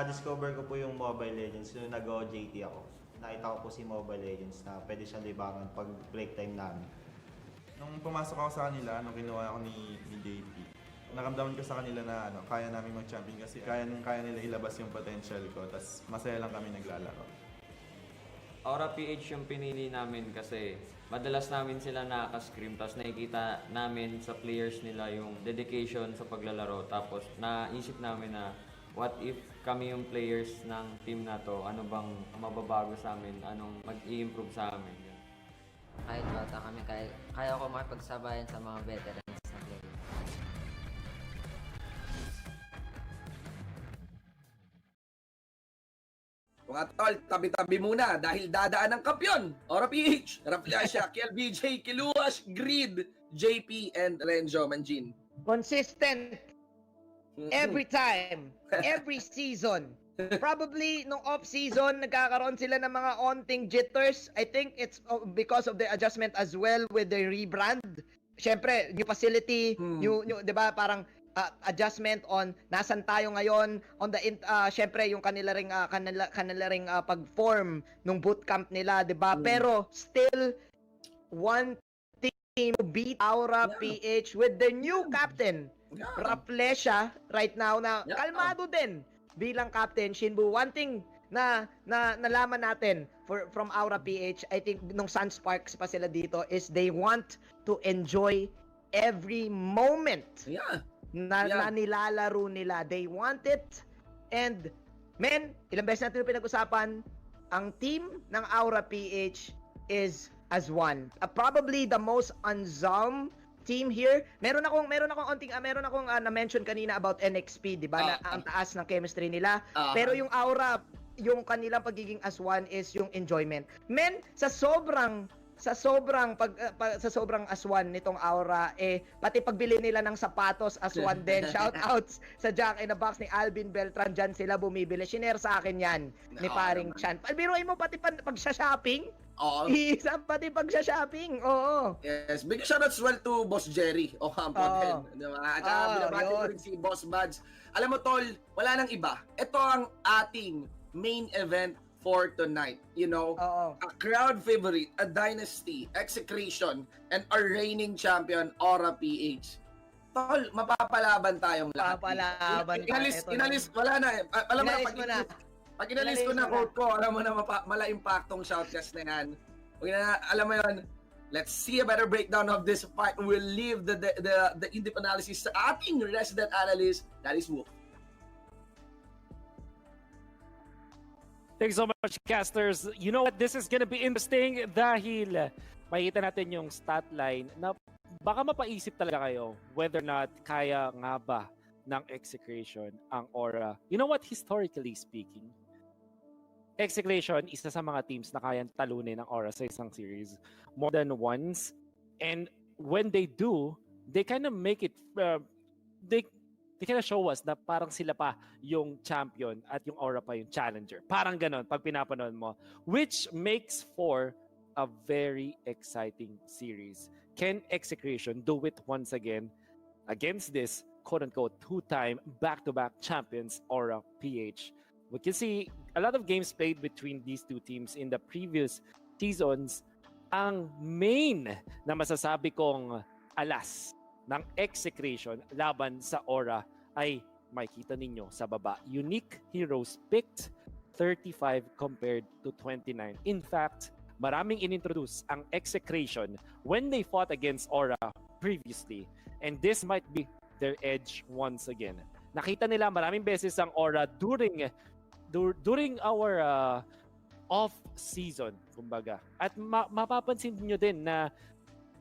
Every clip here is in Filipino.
na-discover ko po yung Mobile Legends nung nag-OJT ako. Nakita ko po si Mobile Legends na pwede siyang libangan pag break time namin. Nung pumasok ako sa kanila, nung kinuha ako ni JP, naramdaman ko sa kanila na kaya namin mag-champion kasi kaya nila ilabas yung potential ko, tas masaya lang kami naglalaro. AuraPh yung pinili namin kasi madalas namin sila nakaka-scream, tapos nakikita namin sa players nila yung dedication sa paglalaro, tapos naisip namin na what if kami yung players ng team na to, ano bang mababago sa amin, anong mag-i-improve sa amin. Kahit bata kami, kaya ko makipagsabayan sa mga veterans na player. Mga tol, tabi-tabi muna dahil dadaan ng kampiyon. AuraPh, Rafflesia, KLBJ, Kiluas, Grid, JP, and Renzo Manjin. Consistent. Every time. Every season. Probably, nung off-season, nagkakaroon sila ng mga onting jitters. I think it's because of the adjustment as well with the rebrand. Siyempre, new facility, new, di ba, parang adjustment on nasan tayo ngayon, on the syempre yung kanila ring pag-form nung bootcamp nila, 'di ba? Pero still one team to beat AuraPh with the new captain Rafflesia right now na kalmado din bilang captain. Shinbu, one thing na nalaman natin from AuraPh, I think nung Sunsparks pa sila dito, is they want to enjoy every moment na nilalaro nila. They want it. And, men, ilang beses natin pinag-usapan, ang team ng AuraPh is as one. Probably the most unsung team here. Meron akong na-mention kanina about NXP, di ba? Na ang taas ng chemistry nila. Pero yung Aura, yung kanilang pagiging as one is yung enjoyment. Men, sa sobrang aswan nitong Aura, pati pagbili nila ng sapatos aswan din. Shoutouts sa Jack in the Box ni Alvin Beltran, dyan sila bumibili. Shinare sa akin yan ni paring Chan. Biruin mo pati pag-shopping. Isa pati pag-shopping. Oo. Yes, big shoutouts well to Boss Jerry o Campo din. Diba? At binabati ko rin si Boss Buds. Alam mo tol, wala nang iba. Ito ang ating main event for tonight, you know, a crowd favorite, a dynasty, Execration, and our reigning champion, AuraPh. Tol, mapapalaban tayong lahat. Mapapalaban tayo. Inalis, wala na. Alam mo na, pag inalis ko na quote ko, alam mo na mala-impactong shoutcast na yan. Alam mo yun, let's see a better breakdown of this fight. We'll leave the in-depth analysis sa ating resident analyst, that is Wolf. Thanks so much, casters. You know what? This is gonna be interesting dahil makikita natin yung stat line na baka mapaisip talaga kayo whether or not kaya nga ba ng Execration ang Aura. You know what? Historically speaking, Execration isa sa mga teams na kayang talunin ng Aura sa isang series more than once. And when they do, they kind of make it... They kind of show us na parang sila pa yung champion at yung Aura pa yung challenger. Parang ganon pag pinapanood mo. Which makes for a very exciting series. Can Execration do it once again against this quote-unquote two-time back-to-back champions AuraPh? We can see a lot of games played between these two teams in the previous seasons. Ang main na masasabi kong alas ng Execration laban sa Aura ay makikita ninyo sa baba. Unique heroes picked, 35 compared to 29. In fact, maraming inintroduce ang Execration when they fought against Aura previously. And this might be their edge once again. Nakita nila maraming beses ang Aura during our off-season, kumbaga. At mapapansin niyo din na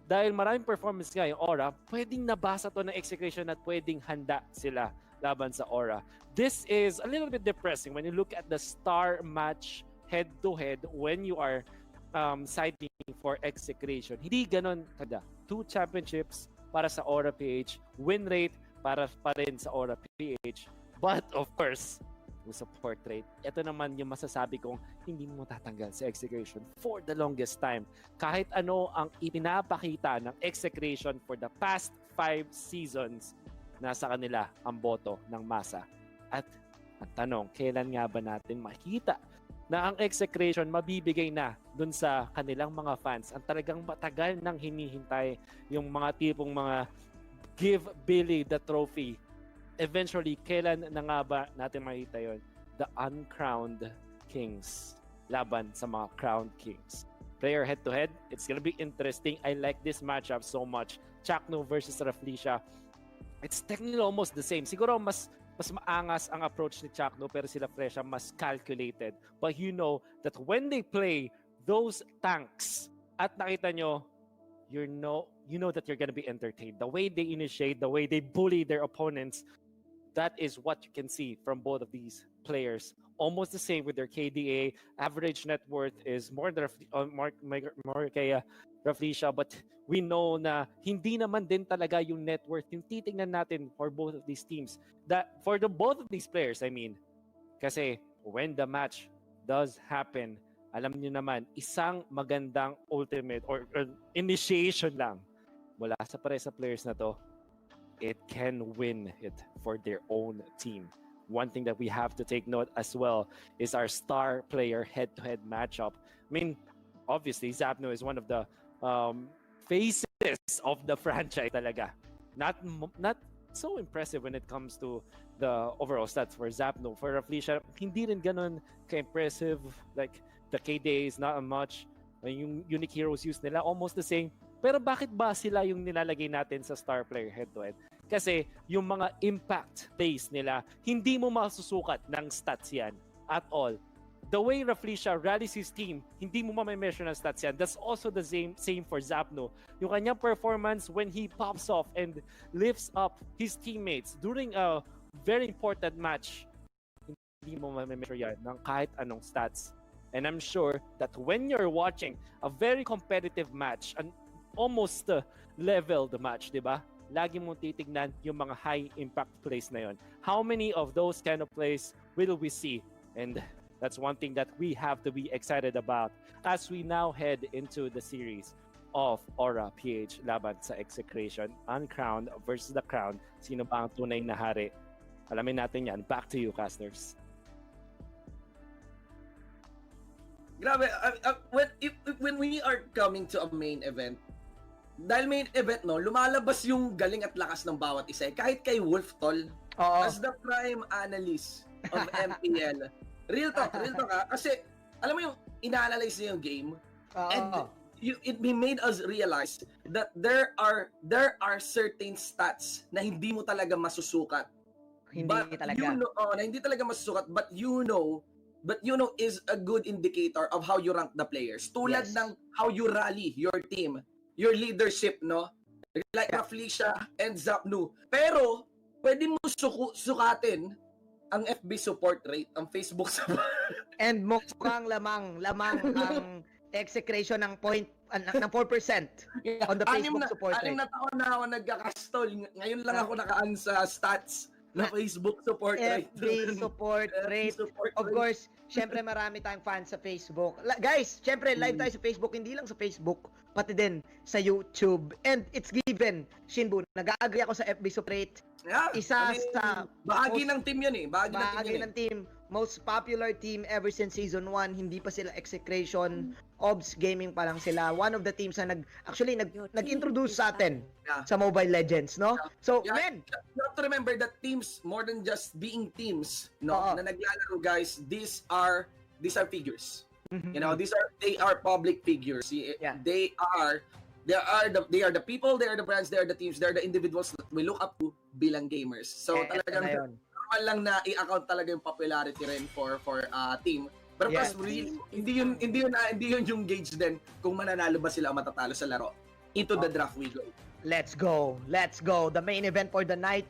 dahil maraming performance nga yung Aura, pwedeng nabasa to ng Execration at pwedeng handa sila laban sa Aura. This is a little bit depressing when you look at the star match head-to-head when you are siding for Execration. Hindi ganon kada. 2 championships para sa AuraPh, win rate para pa rin sa AuraPh. But of course, yung support rate. Ito naman yung masasabi kong hindi mo tatanggal sa Execration for the longest time. Kahit ano ang ipinapakita ng Execration for the past 5 seasons, nasa kanila ang boto ng masa. At Ang tanong, kailan nga ba natin makita na ang Execration mabibigay na dun sa kanilang mga fans? Ang talagang matagal nang hinihintay, yung mga tipong mga give Billy the trophy. Eventually, kailan na nga ba natin makita yon? The uncrowned kings laban sa mga crowned kings. Player head-to-head, it's gonna be interesting. I like this matchup so much. Chakno versus Rafflesia. It's technically almost the same. Siguro mas maangas ang approach ni Chakno, pero sila Fresha mas calculated. But you know that when they play those tanks at nakita nyo, you know that you're gonna be entertained. The way they initiate, the way they bully their opponents, that is what you can see from both of these players. Almost the same with their KDA. Average net worth is more kay Rafflesia, but we know na hindi naman din talaga yung net worth yung titingnan natin for both of these teams. That for the both of these players, I mean, kasi when the match does happen, alam niyo naman, isang magandang ultimate or initiation lang mula sa sa players na to, it can win it for their own team. One thing that we have to take note as well is our star player head-to-head matchup. I mean, obviously, Zapno is one of the faces of the franchise talaga. Not so impressive when it comes to the overall stats for Zapno. For Rafflesia, hindi rin ganun ka-impressive. Like, the KDA is not much. Yung unique heroes use nila, almost the same. Pero bakit ba sila yung nilalagay natin sa star player head-to-head? Kasi yung mga impact plays nila, hindi mo masusukat ng stats yan at all. The way Rafflesia rallies his team, hindi mo ma-measure ng stats yan. That's also the same for Zapno. Yung kanyang performance when he pops off and lifts up his teammates during a very important match, hindi mo ma-measure yan ng kahit anong stats. And I'm sure that when you're watching a very competitive match, an almost leveled match, di ba? Lagi mong titignan yung mga high impact plays na yon. How many of those kind of plays will we see? And that's one thing that we have to be excited about as we now head into the series of AuraPh laban sa Execration. Uncrowned versus the crowned. Sino ba ang tunay na hari? Alamin natin yan. Back to you, casters. Grabe, when we are coming to a main event, dahil main event, no, lumalabas yung galing at lakas ng bawat isa. Kahit kay Wolf Tol, as the prime analyst of MPL. Real talk ha. Kasi, alam mo yung ina-analyze niya yung game, and it made us realize that there are certain stats na hindi mo talaga masusukat. Hindi talaga. You know, na hindi talaga masusukat, but you know is a good indicator of how you rank the players. Tulad ng how you rally your team, your leadership, no? Like Rafflesia and Zapnu. Pero, pwede mo sukatin ang FB support rate, ang Facebook support. And mukhang lamang ang Execration ng 4% on the Facebook support rate. 6 na taon na ako nagkakastol. Ngayon lang ako nakaan sa stats na Facebook support rate. FB support rate. Of course, syempre marami tayong fans sa Facebook. Guys, syempre live tayo sa Facebook, hindi lang sa Facebook, pati din sa YouTube. And it's given, Shinbu, nag-agree ako sa FB support rate. Yeah, Isa sa bahagi ng team yun eh. Bahagi ng team. Most popular team ever since Season 1. Hindi pa sila Execration. Obs Gaming pa lang sila. One of the teams na nag-introduce sa atin sa Mobile Legends, no? So, you have to remember that teams, more than just being teams, no, na naglalaro, guys, these are figures. You know, they are public figures. Yeah. They are the people, they are the brands, they are the teams, they are the individuals that we look up to bilang gamers. So talagang normal lang na i-account talaga yung popularity rin for team. Pero plus hindi yun yung gauge din kung mananalo ba sila o matatalo sa laro. Into the draft we go. Let's go. The main event for the night.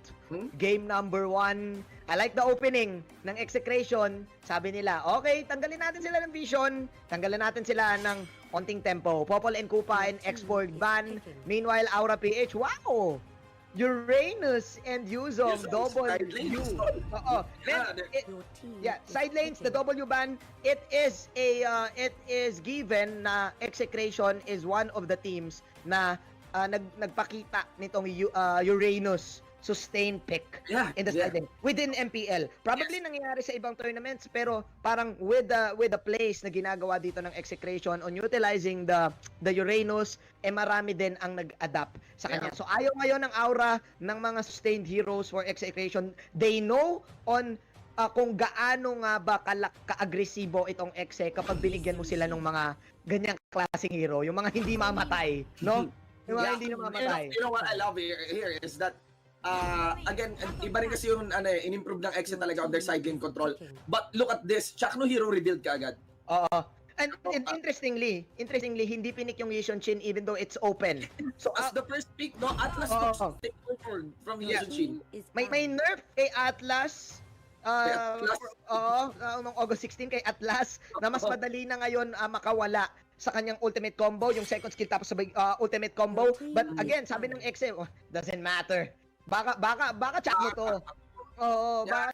Game number 1. I like the opening ng Execration. Sabi nila, okay, tanggalin natin sila ng vision. Tanggalin natin sila ng konting tempo. Popol and Kupa and export ban. Meanwhile, AuraPh, wow! Uranus and Yuzong, double U. Side lanes, the W ban, it is given na Execration is one of the teams na nagpakita nitong Uranus sustain pick Yeah, in the yeah. side lane within MPL. Probably nangyayari sa ibang tournaments, pero parang with the plays na ginagawa dito ng Execration on utilizing the Uranus, marami din ang nag-adapt sa kanya. Yeah. So ayaw ngayon ng aura ng mga sustained heroes for Execration. They know on kung gaano nga ba ka-agresibo itong Exe kapag binigyan mo sila ng mga ganyang klaseng hero, yung mga hindi mamatay, no? Yung mga hindi mamatay. You know what I love here is that again, iba rin kasi yung in-improve ng Exe talaga on their side lane control. But look at this, Chakno hero revealed ka agad. Oo. And interestingly, hindi pinik yung Yishun Shin even though it's open. So as the first pick, no, Atlas took take over from Yeah. Yushin Shin. May nerf kay Atlas. Kay Atlas. Noong August 16 kay Atlas na mas madali na ngayon makawala sa kanyang ultimate combo, yung second skill tapos sabay ultimate combo. But again, sabi ng Exe, doesn't matter. Baka check mo to. Oo, baka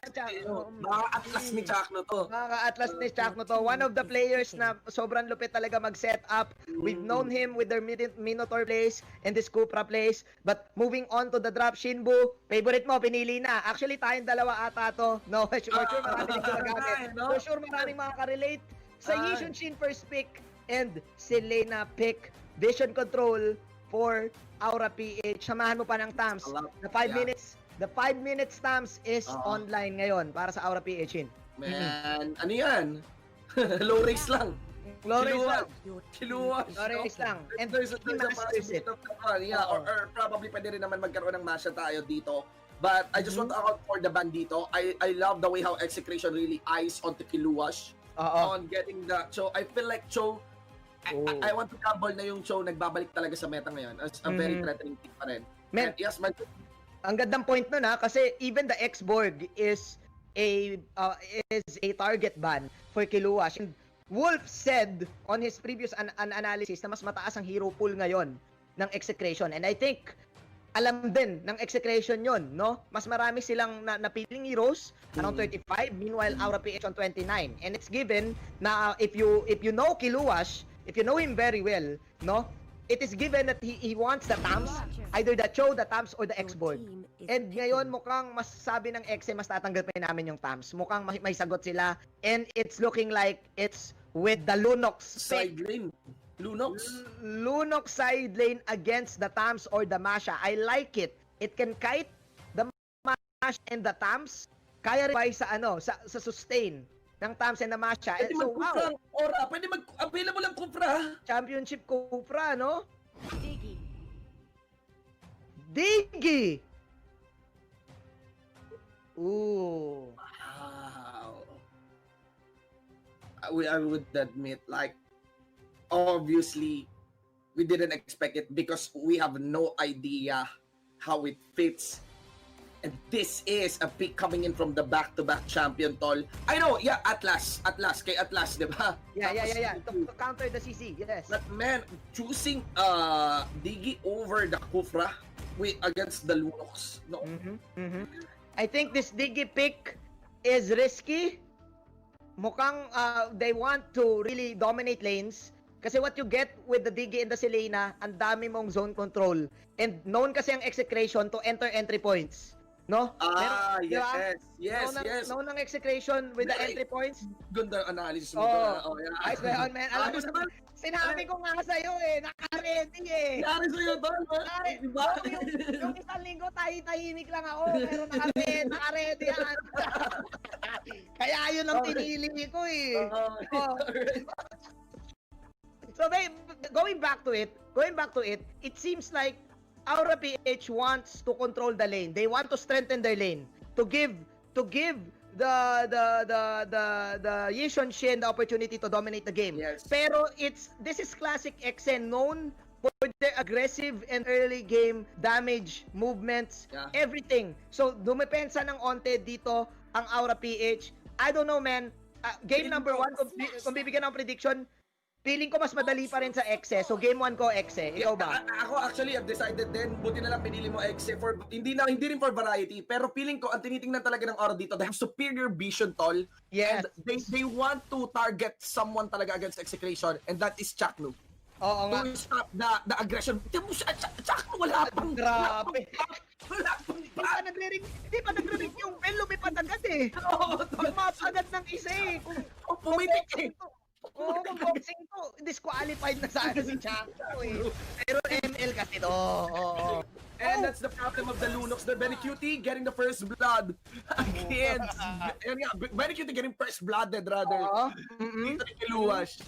Atlas ni Chakno to. Mga Atlas ni Chakno to. One of the players na sobrang lupit talaga mag-set up. We've known him with their Minotaur plays and this Cupra plays. But moving on to the drop, Shinbu, favorite mo, pinili na. Actually, tayong dalawa ata to. No, for sure marami dito nagamit. For sure maraming makaka-relate sa Yishun Shin first pick and Selena pick. Vision control for AuraPh. Samahan mo pa ng Tams. The 5 minutes Tams is online ngayon para sa AuraPh. Man, ano yan? Low race lang. Low race lang. Kiluwas. Low race lang. And there's a masters it. Yeah, or probably pwede rin naman magkaroon ng masya tayo dito. But I just want to account for the ban dito. I love the way how Execration really eyes onto Kiluwas on getting the... So I feel like Cho, I want to gamble na yung Cho nagbabalik talaga sa meta ngayon as a very threatening pick pa rin. Man, yes, man. ang gandang point nun kasi even the X-Borg is a target ban for Kiluwas. And Wolf said on his previous analysis na mas mataas ang hero pool ngayon ng Execration. And I think alam din ng Execration yon, no? Mas marami silang napiling heroes, around 35, meanwhile AuraPh on 29. And it's given na if you know Kiluwas, if you know him very well, no? It is given that he wants the Tams, either the Cho, the Tams, or the X-Borg. And ngayon mukhang mas sabi ng Exe, mas tatanggapin namin yung Tams. Mukhang may sagot sila. And it's looking like it's with the Lunox Side lane. Lunox side lane against the Tams or the Masha. I like it. It can kite the Masha and the Tams. Kaya rin ba sa sustain ng Tams and the Masha. Pwede So wow. Pwede available ang Cupra. Championship Cupra, no? Diggie! Ooh. Wow. I would admit, like, obviously, we didn't expect it because we have no idea how it fits. And this is a pick coming in from the back-to-back champion, tol. I know, yeah, Atlas. Kay Atlas, di ba? Yeah. To counter the CC, yes. But man, choosing Diggie over the Kufra against the Lunox, no? I think this Diggie pick is risky. Mukhang they want to really dominate lanes. Kasi what you get with the Diggie and the Selena, ang dami mong zone control. And known kasi ang Execration to enter entry points. No? Yes. Known ang Execration with the entry points. Ganda analysis mo. Ayos ba yun, man? Alam mo naman, sinabi ko nga sa'yo naka-ready Nangyari sa'yo, tol. Diba? Yung isang linggo, tahimik lang ako, pero naka-ready yan. Kaya yun ang pinili ko So going back to it, it seems like AuraPh wants to control the lane. They want to strengthen their lane to give the Yishun Shin the opportunity to dominate the game. Yes. Pero this is classic Exe, known for their aggressive and early game damage, movements, everything. So dumepensa ng onte dito ang AuraPh. I don't know, man. Game number 1, kung bibigyan ng prediction, feeling ko mas madali pa rin sa Exe. So game 1 ko Exe. Ikaw ba? Ako actually I've decided din, buti na lang pinili mo Exe for hindi rin for variety, pero feeling ko ang tinitingnan talaga ng Aura dito, they have superior vision, tol. Yes. And they want to target someone talaga against Execration, and that is Chakno. Oo nga. To stop the aggression. Chakno wala pang Grabe. Wala pang Hindi pa nagre-ring yung bell, lumipad agad eh. Oo, tol. Lumapad agad ng isa eh. Kung Pumitik eh. Oo, kung boxing to, disqualified na sana si Chaco eh. Pero ML kasi to. Oo. And that's the problem of the Lunox. They're very cutie getting the first blood against. And yeah, very cutie getting first blooded rather. Oo. Dito ni Kiluwash.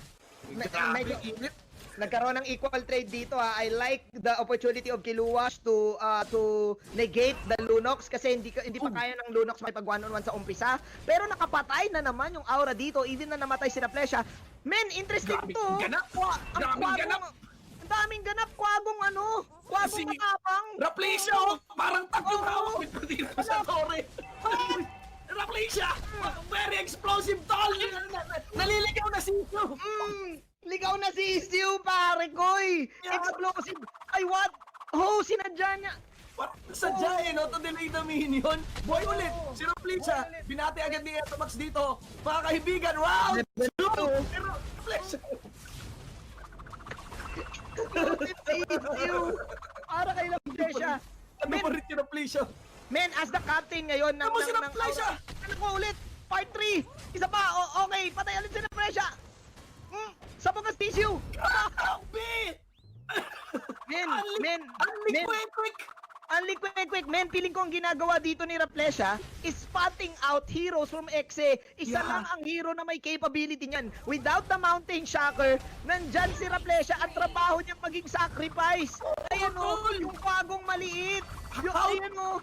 Medyo init. Nagkaroon ng equal trade dito ha. I like the opportunity of Kiluwash to negate the Lunox kasi hindi pa kaya ng Lunox makipag 1-on-1 sa umpisa. Pero nakapatay na naman yung aura dito even na namatay si Rafflesia. Men, interesting Grabing to. ganap. Ang Grabing ganap. Ang daming ganap. Kwagong Si matapang. Rafflesia, parang tatlong hawak dito sa tore. Rafflesia, very explosive tol. Naliligaw na si Q. Ligaw na si Isiu, pare koy. Explosive. Ay, what? Oh, sinadya niya. Sadya no, to delay the minion. Boy ulit, si Rafflesia, binati agad ni Etomax dito. Mga kaibigan, round 2. Pero Rafflesia, Isiu. Para kay Rafflesia. ano pa rin si Rafflesia? Men, as the captain ngayon ng... Ano si Rafflesia? Ano ko ulit? Part 3. Isa pa. Okay, patay ulit si Rafflesia. Sabog ang Isiu. Grabe! Men. Unli Quick, men, feeling ko ang ginagawa dito ni Rafflesia is spotting out heroes from Exe. Isa lang ang hero na may capability niyan. Without the Mountain Shocker, nandyan si Rafflesia at trabaho niyang maging sacrifice. Ayan o, yung kwagong maliit. Ayan o.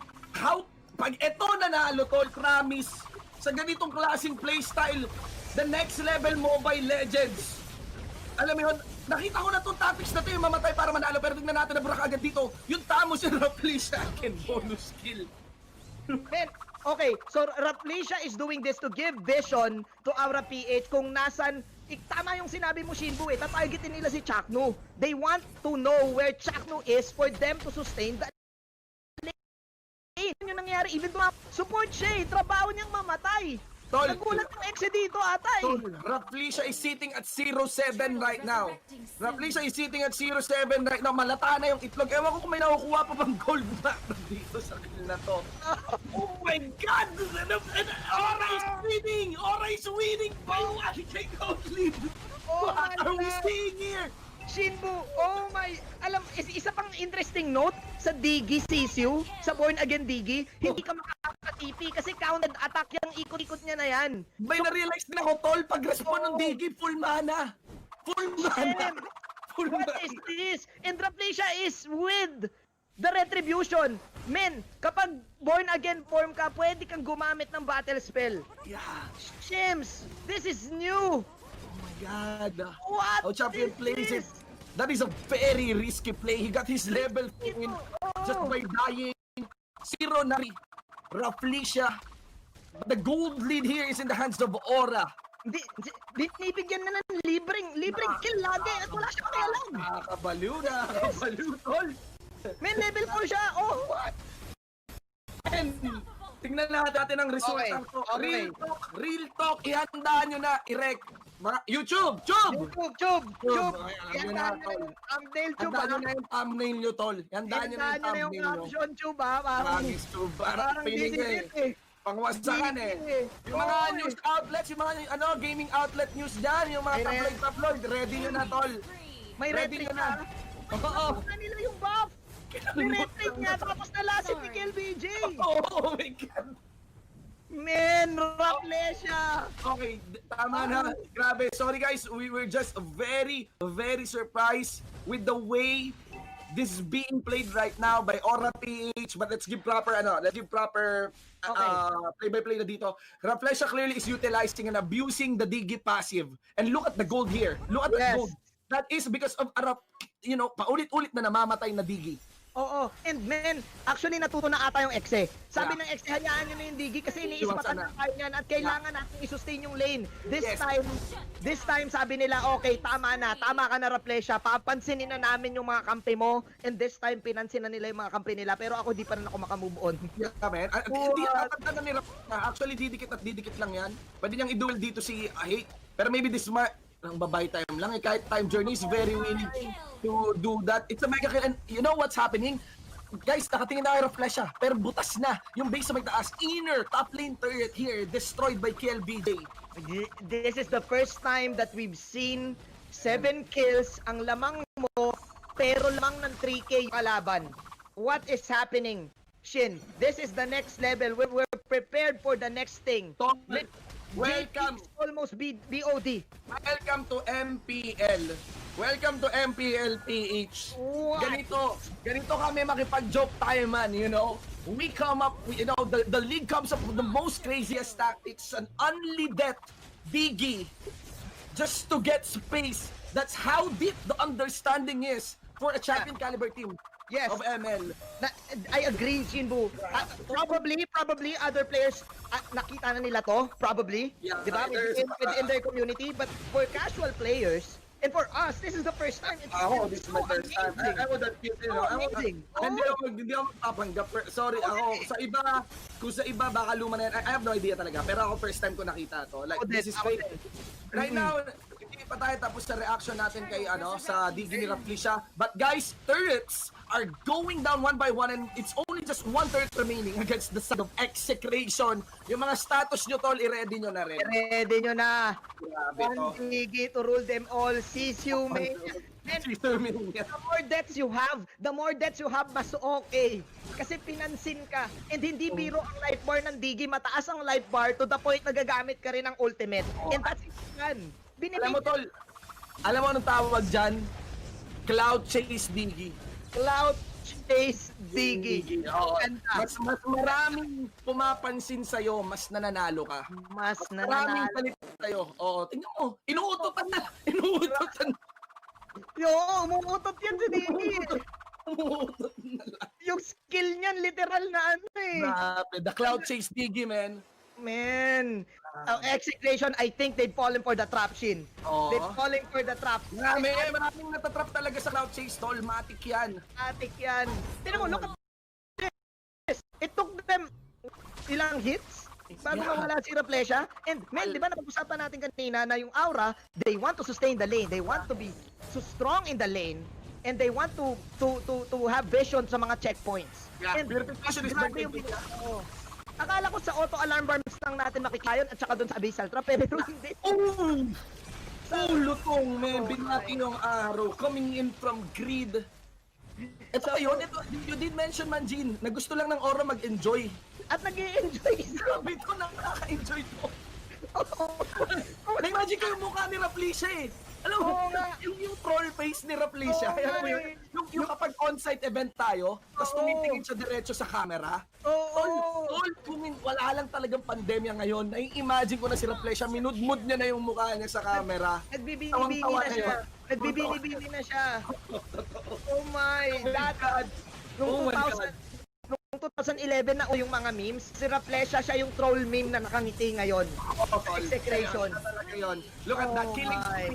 Pag eto nanalo, tol, promise, sa ganitong klaseng playstyle, the next level Mobile Legends. Alam mo yun, nakita ko na itong topics na ito yung mamatay para manalo, pero tingnan natin na burak agad dito. Yung tamo si Rafflesia akin, bonus kill. Men, okay, so Rafflesia is doing this to give vision to AuraPh kung nasan, tama yung sinabi mo, Shinbu eh, tatargetin nila si Chaknu. They want to know where Chaknu is for them to sustain the lane. Yun yung nangyari, even though support siya eh, trabaho niyang mamatay. Tol, Nagulat yung exe dito ata eh. Tol, Rafflesia is sitting at 0-7 right now. Rafflesia is sitting at 0-7 right now. Malata na yung itlog. Ewan ko kung may nakukuha pa bang gold back dito sa kill na to. Oh my God! Aura is winning! Aura is winning by 1 gold lead! Oh What my are we God. seeing here? Shinbu, oh my, alam, isa pang interesting note sa Diggie Sisiu, sa Born Again Diggie, hindi ka makaka-TP kasi counted attack yung ikot-ikot niya na yan. May na-realize din ako, tol, pag-respawn ng Diggy, full mana! Full mana! Full What mana! is this? And Rafflesia is with the retribution. Men, kapag Born Again form ka, pwede kang gumamit ng battle spell. Yeah! Shims, this is new. Oh my God! What How champion is plays it. this? That is a very risky play. He got his level in just by dying. 0 na Rafflesia. But the gold lead here is in the hands of Aura. Binibigyan na ng libreng kill lagi at wala siya pakialam. Nakakabaliw, tol. Men, level 4 siya. Oh, what? And tingnan natin ang result. Okay, okay. Real talk. Ihandaan nyo na, i-rec. Mga YouTube! Tube! Chub! Ay, alam nyo Yan na, na tol. yung thumbnail, Chub. Handaan nyo na yung thumbnail nyo, tol. Handaan nyo na yung Yan na yung thumbnail nyo. caption, Chub, ha? Parang Promise, Tube. Parang piling dinilit eh. Pangwasakan eh. Yung mga Oy. news outlets, yung mga gaming outlet news dyan, yung mga Ay, tabloid, ready nyo na, tol. may Ready retreat nyo na. Oo. Ano nila yung buff? May retreat niya, tapos nalasit ni KLBJ. Oh my God. Men, Rafflesia. Okay, tama na. Grabe. Sorry guys, we were just very, very surprised with the way this is being played right now by AuraPh. But let's give proper play-by-play na dito. Rafflesia clearly is utilizing and abusing the Diggy passive. And look at the gold here. Look at the gold. That is because of paulit-ulit na namamatay na Diggy. Oo. And men, actually natuto na ata yung exe. Sabi ng exe, hayaan nyo na yung Diggy kasi iniispatan na kayo yan at kailangan natin i-sustain yung lane. This time sabi nila, okay, tama ka na Rafflesia, papansinin na namin yung mga kampi mo, and this time pinansin na nila yung mga kampi nila, pero ako di pa rin ako makamove on. Yeah, man. Hindi tatagdagan ni Rafflesia. Actually, didikit lang yan. Pwede niyang i-duel dito si Hate. Pero maybe this ang babay time lang eh. Kahit time journey is very willing to do that. It's a mega kill. And you know what's happening? Guys, nakatingin na kay Rafflesia, pero butas na yung base sa may taas. Inner top lane turret here, destroyed by KLBJ. This is the first time that we've seen 7 kills ang lamang mo, pero lamang ng 3K yung kalaban. What is happening? Shin, this is the next level. We're prepared for the next thing. Tom, welcome. JP is almost BOD. Welcome to MPL. Welcome to MplPh. What? Ganito kami makipag-joke tayo, man, you know. We come up, you know, the league comes up with the most craziest tactics, an only death diggie just to get space. That's how deep the understanding is for a champion caliber team. Yes. Of ML. I agree, Shinbu. Probably other players nakita na nila to, probably. Yeah, Di ba? Within their community. But for casual players, and for us, this is the first time. It's This is my first time. I would admit, you know, amazing. Hindi ako magpapanggap. Sorry, ako, kung sa iba, baka luma na yan. I have no idea talaga. Pero ako, first time ko nakita to. Like, this is great. Right now, hindi pa tayo tapos sa reaction natin kay, sa Diggie ni Rafflesia. But guys, turrets are going down one by one and it's only just one turret remaining against the side of Execration. Yung mga status nyo, tol, i-ready nyo na rin. Ready nyo na. Grabe to. One Diggie to rule them all. Sisiu, man. And the more deaths you have, mas okay. Kasi pinansin ka. And hindi biro ang life bar ng Diggie. Mataas ang life bar to the point na gagamit ka rin ng ultimate. And that's it, man. Alam mo, tol, alam mo anong tawag dyan? Cloud Chase Diggie. Cloud Chase Diggie. Oo. Mas maraming pumapansin sa'yo, mas nananalo ka. Mas Maraming nananalo. palit sa'yo. Oo, tingnan mo. Inuutotan na. Inuutotan. Yo, umuutot yan si Diggie. Umuutot na lang. Yung skill niyan, literal na ano eh. Grabe. The Cloud Chase Diggie, man. Man. Execration, I think they've fallen for the trap, Shin. Oo. They've fallen for the trap. Maraming natatrap talaga sa Cloud Chase, tol. Matik yan. Atik yan. Tignan mo, look at this. It took them ilang hits bago mawala si Rafflesia. And Mel, di ba napag-usapan natin kanina na yung Aura, they want to sustain the lane. They want to be so strong in the lane. And they want to have vision sa mga checkpoints. Yeah, And purification is grabe very yung big. Oo. Akala ko sa auto alarm bomb lang natin makikayon at saka doon sa abyssal trap, pero hindi. Oh, lutong, man. Binati yung araw. Coming in from grid. Ito yun, you did mention, Manjin, na gusto lang ng Aura mag-enjoy. At nag-i-enjoy Grabe ito, nakaka-enjoy to. Na-imagine ko yung mukha ni Rafflesia eh. Alam mo, yung troll face ni Rafflesia. Alam mo yun, yung kapag on-site event tayo, tapos tumitingin siya diretso sa camera. Tol, kung wala lang talagang pandemya ngayon, nai-imagine ko na si Rafflesia, minudmud niya na yung mukha niya sa camera. Nagbibini-bini na siya. Nagbibini-bini na siya. Oh my God. Nung 2011 na yung mga memes, si Rafflesia siya yung troll meme na nakangiti ngayon. Execration. Look at that, killing spree.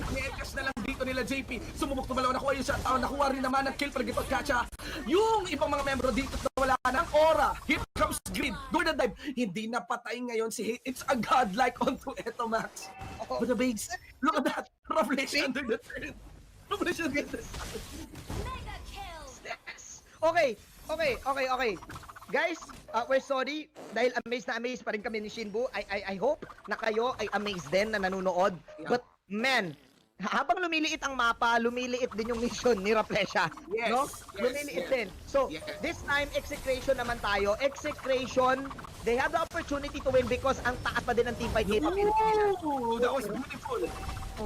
Na lang dito nila JP. Sumubok tumalaw, nakuha yung shutdown, nakuha rin naman ang kill para Gipot Kacha. Yung ibang mga membro dito na wala ng Aura. Here comes Grid. Gordon Dive. Hindi na patay ngayon si Hate. It's a godlike onto Eto Max. But the base, look at that. Rafflesia under the turret. Rafflesia under the turret. Okay. Guys, we're sorry dahil amazed na amazed pa rin kami ni Shinbu. I hope na kayo ay amazed din na nanonood. But man, habang lumiliit ang mapa, lumiliit din yung mission ni Rafflesia. Yes, No? yes, Lumiliit yes. din. So, Yes. this time, Execration naman tayo. Execration, they have the opportunity to win because ang taas pa din ng teamfight dito. Ooh, that was beautiful.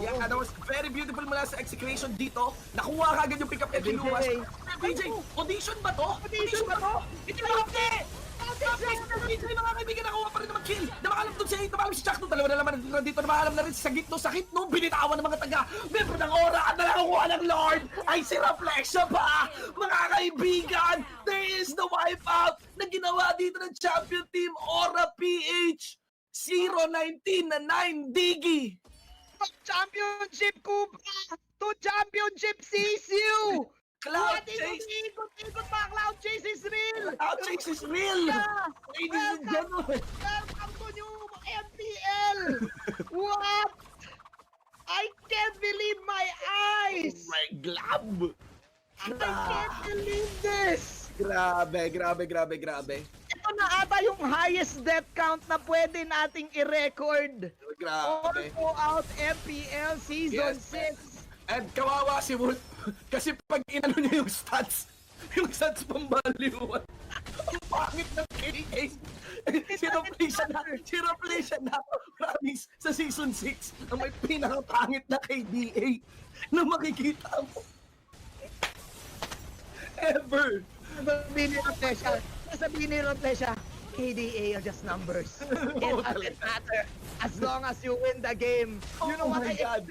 Yeah, that was very beautiful mula sa Execration dito. Nakuha ka agad yung pick up kay Kilumas. BJ, audition ba to? Audition ba to? Hindi ba hindi? BJ, mga kaibigan, nakuha pa rin naman kill. Namakalam doon si Hate, namakalam si Chuck doon. Dalawa na naman dito, namakalam na rin sa gitno, binitawan ng mga taga. Membro ng Aura at nakakuha ng Lord ay si Rafflesia pa. Mga kaibigan, there is the wipeout na ginawa dito ng champion team AuraPh. 0-19 na 9 Diggie. Championship Cobra to Championship CCU! Cloud Chase! Ikot pa! Cloud Chase is real! Cloud Chase is real! Ladies and gentlemen! Welcome to new MPL! What? I can't believe my eyes! My glab! I can't believe this! Grabe. Ito na ata yung highest death count na pwede nating i-record. All Grabe. throughout MPL Season Yes. 6. And kawawa si Wolf. Kasi pag inano niya yung stats pambaliwan. Ang pangit ng KA. Sinaplay siya na. Promise, sa Season 6, ang may pinakapangit na KDA na makikita mo. Ever. Sabihin ni Rafflesia, KDA are just numbers. It doesn't matter as long as you win the game. You know Oh what my I God.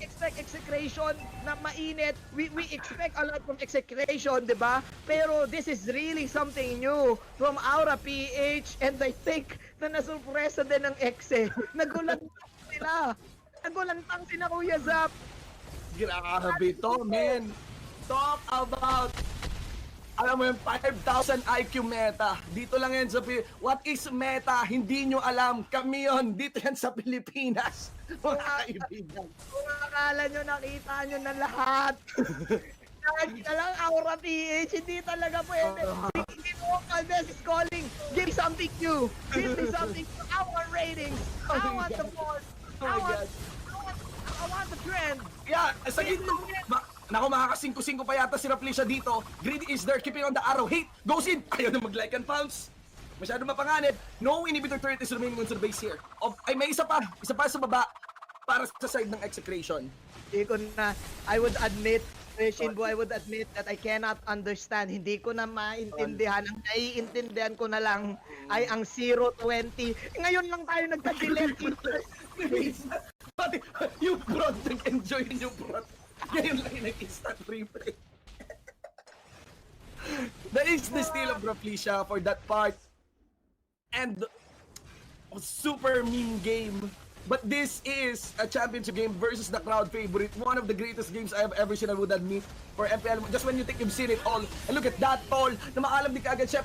expect execration na mainit. We expect a lot from execration, di ba? Pero this is really something new from AuraPh, and I think na nasurpresa din ng Exe. Nagulantang sila. Nagulantang sina Kuya Zap. Grabe to, man. Talk about, alam mo yung 5,000 IQ meta. Dito lang yan sa What is meta? Hindi nyo alam. Kami yun. Dito yan sa Pilipinas. Mga kaibigan. Kung akala nyo nakita nyo na lahat. Lagi na lang AuraPh, hindi talaga pwede. This is calling. Give me something new. Give me something new. I want ratings. Oh I my want the God. board. Oh my God. I want the trend. Yeah, sa gitna. Naku, makakasingko-singko pa yata si Rafflesia dito. Greedy is there, keeping on the arrow. Hate, goes in. Ayaw na mag-like and pounce. Masyado mapanganib. No inhibitor turret is remaining on the base here. Ay, may isa pa sa baba para sa side ng Execration. Hindi ko na, I would admit, Shinbo, I would admit that I cannot understand. Hindi ko na maintindihan. Ang naiintindihan ko na lang ay ang 0-20. Ngayon lang tayo nagka-delete. Yung front, nag-enjoy yung front. Ngayon lang yung nag-instant replay. That is the steal of Rafflesia for that part. And super meme game. But this is a championship game versus the crowd favorite. One of the greatest games I have ever seen, I would admit, for MPL. Just when you think you've seen it all. And look at that tall, na maalam di kaagad siya.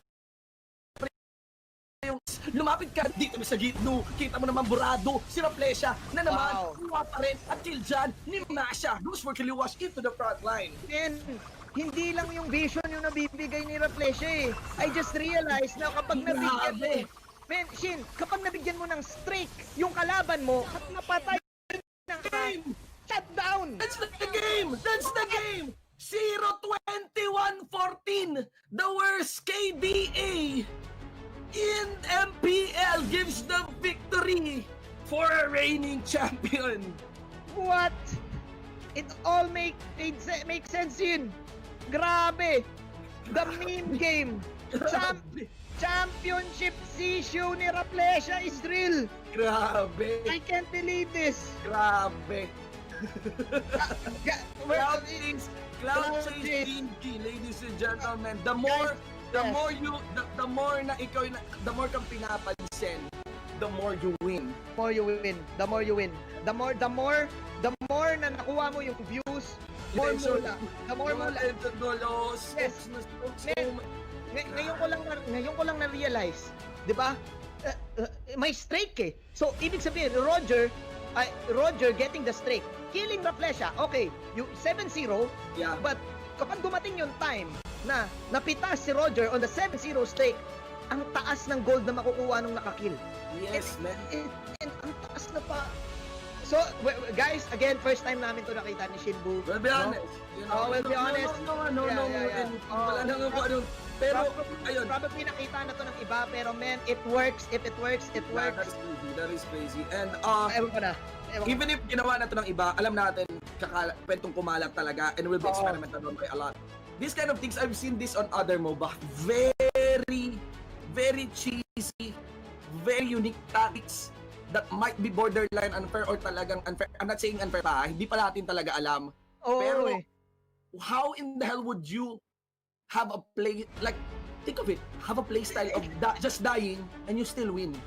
Yung lumapit ka dito sa gitno, kita mo naman burado, si Rafflesia na naman, kuha pa rin, at till dyan, ni Masha goes for Kiliwash into the front line. Men, hindi lang yung vision yung nabibigay ni Rafflesia eh. I just realized na kapag nabigyan mo, men, Shin, kapag nabigyan mo ng streak yung kalaban mo, at napatay ng game, shut down! That's the game! That's the game! 0-21-14, the worst KDA in MPL gives the victory for a reigning champion. What? It all make sense yun. Grabe. The meme game. Championship issue ni Rafflesia is real. Grabe. I can't believe this. Grabe. Well, Cloud chase dingy, ladies and gentlemen. The more na ikaw, the more kang pinapansin, the more you win. The more you win. The more na nakuha mo yung views, more mula. The more mula. Yes. Ngayon ko lang na-realize, 'di ba? May streak eh. So ibig sabihin Roger getting the streak, killing Rafflesia. Okay, you 7-0. Yeah. But kapag dumating yung time na napitas si Roger on the 7-0 streak, ang taas ng gold na makukuha nung nakakill. Yes, man. And ang taas na pa. So, guys, again, first time namin to nakita ni Shinbu. Well, be honest. You know, We'll be honest. No. Yeah. Wala nang ano. Pero, ayun. Probably nakita na to ng iba, pero man, it works. If it works, it Yeah, works. that is crazy. And, Ewan ko na. even if ginawa na to ng iba, alam natin, pwedeng kumalat talaga and will be experimented on by a lot. These kind of things, I've seen this on other MOBA. Very cheesy, very unique tactics that might be borderline unfair or talagang unfair. I'm not saying unfair pa, hindi pa natin talaga alam. Pero, how in the hell would you have a play, like, think of it, have a play style of just dying and you still win?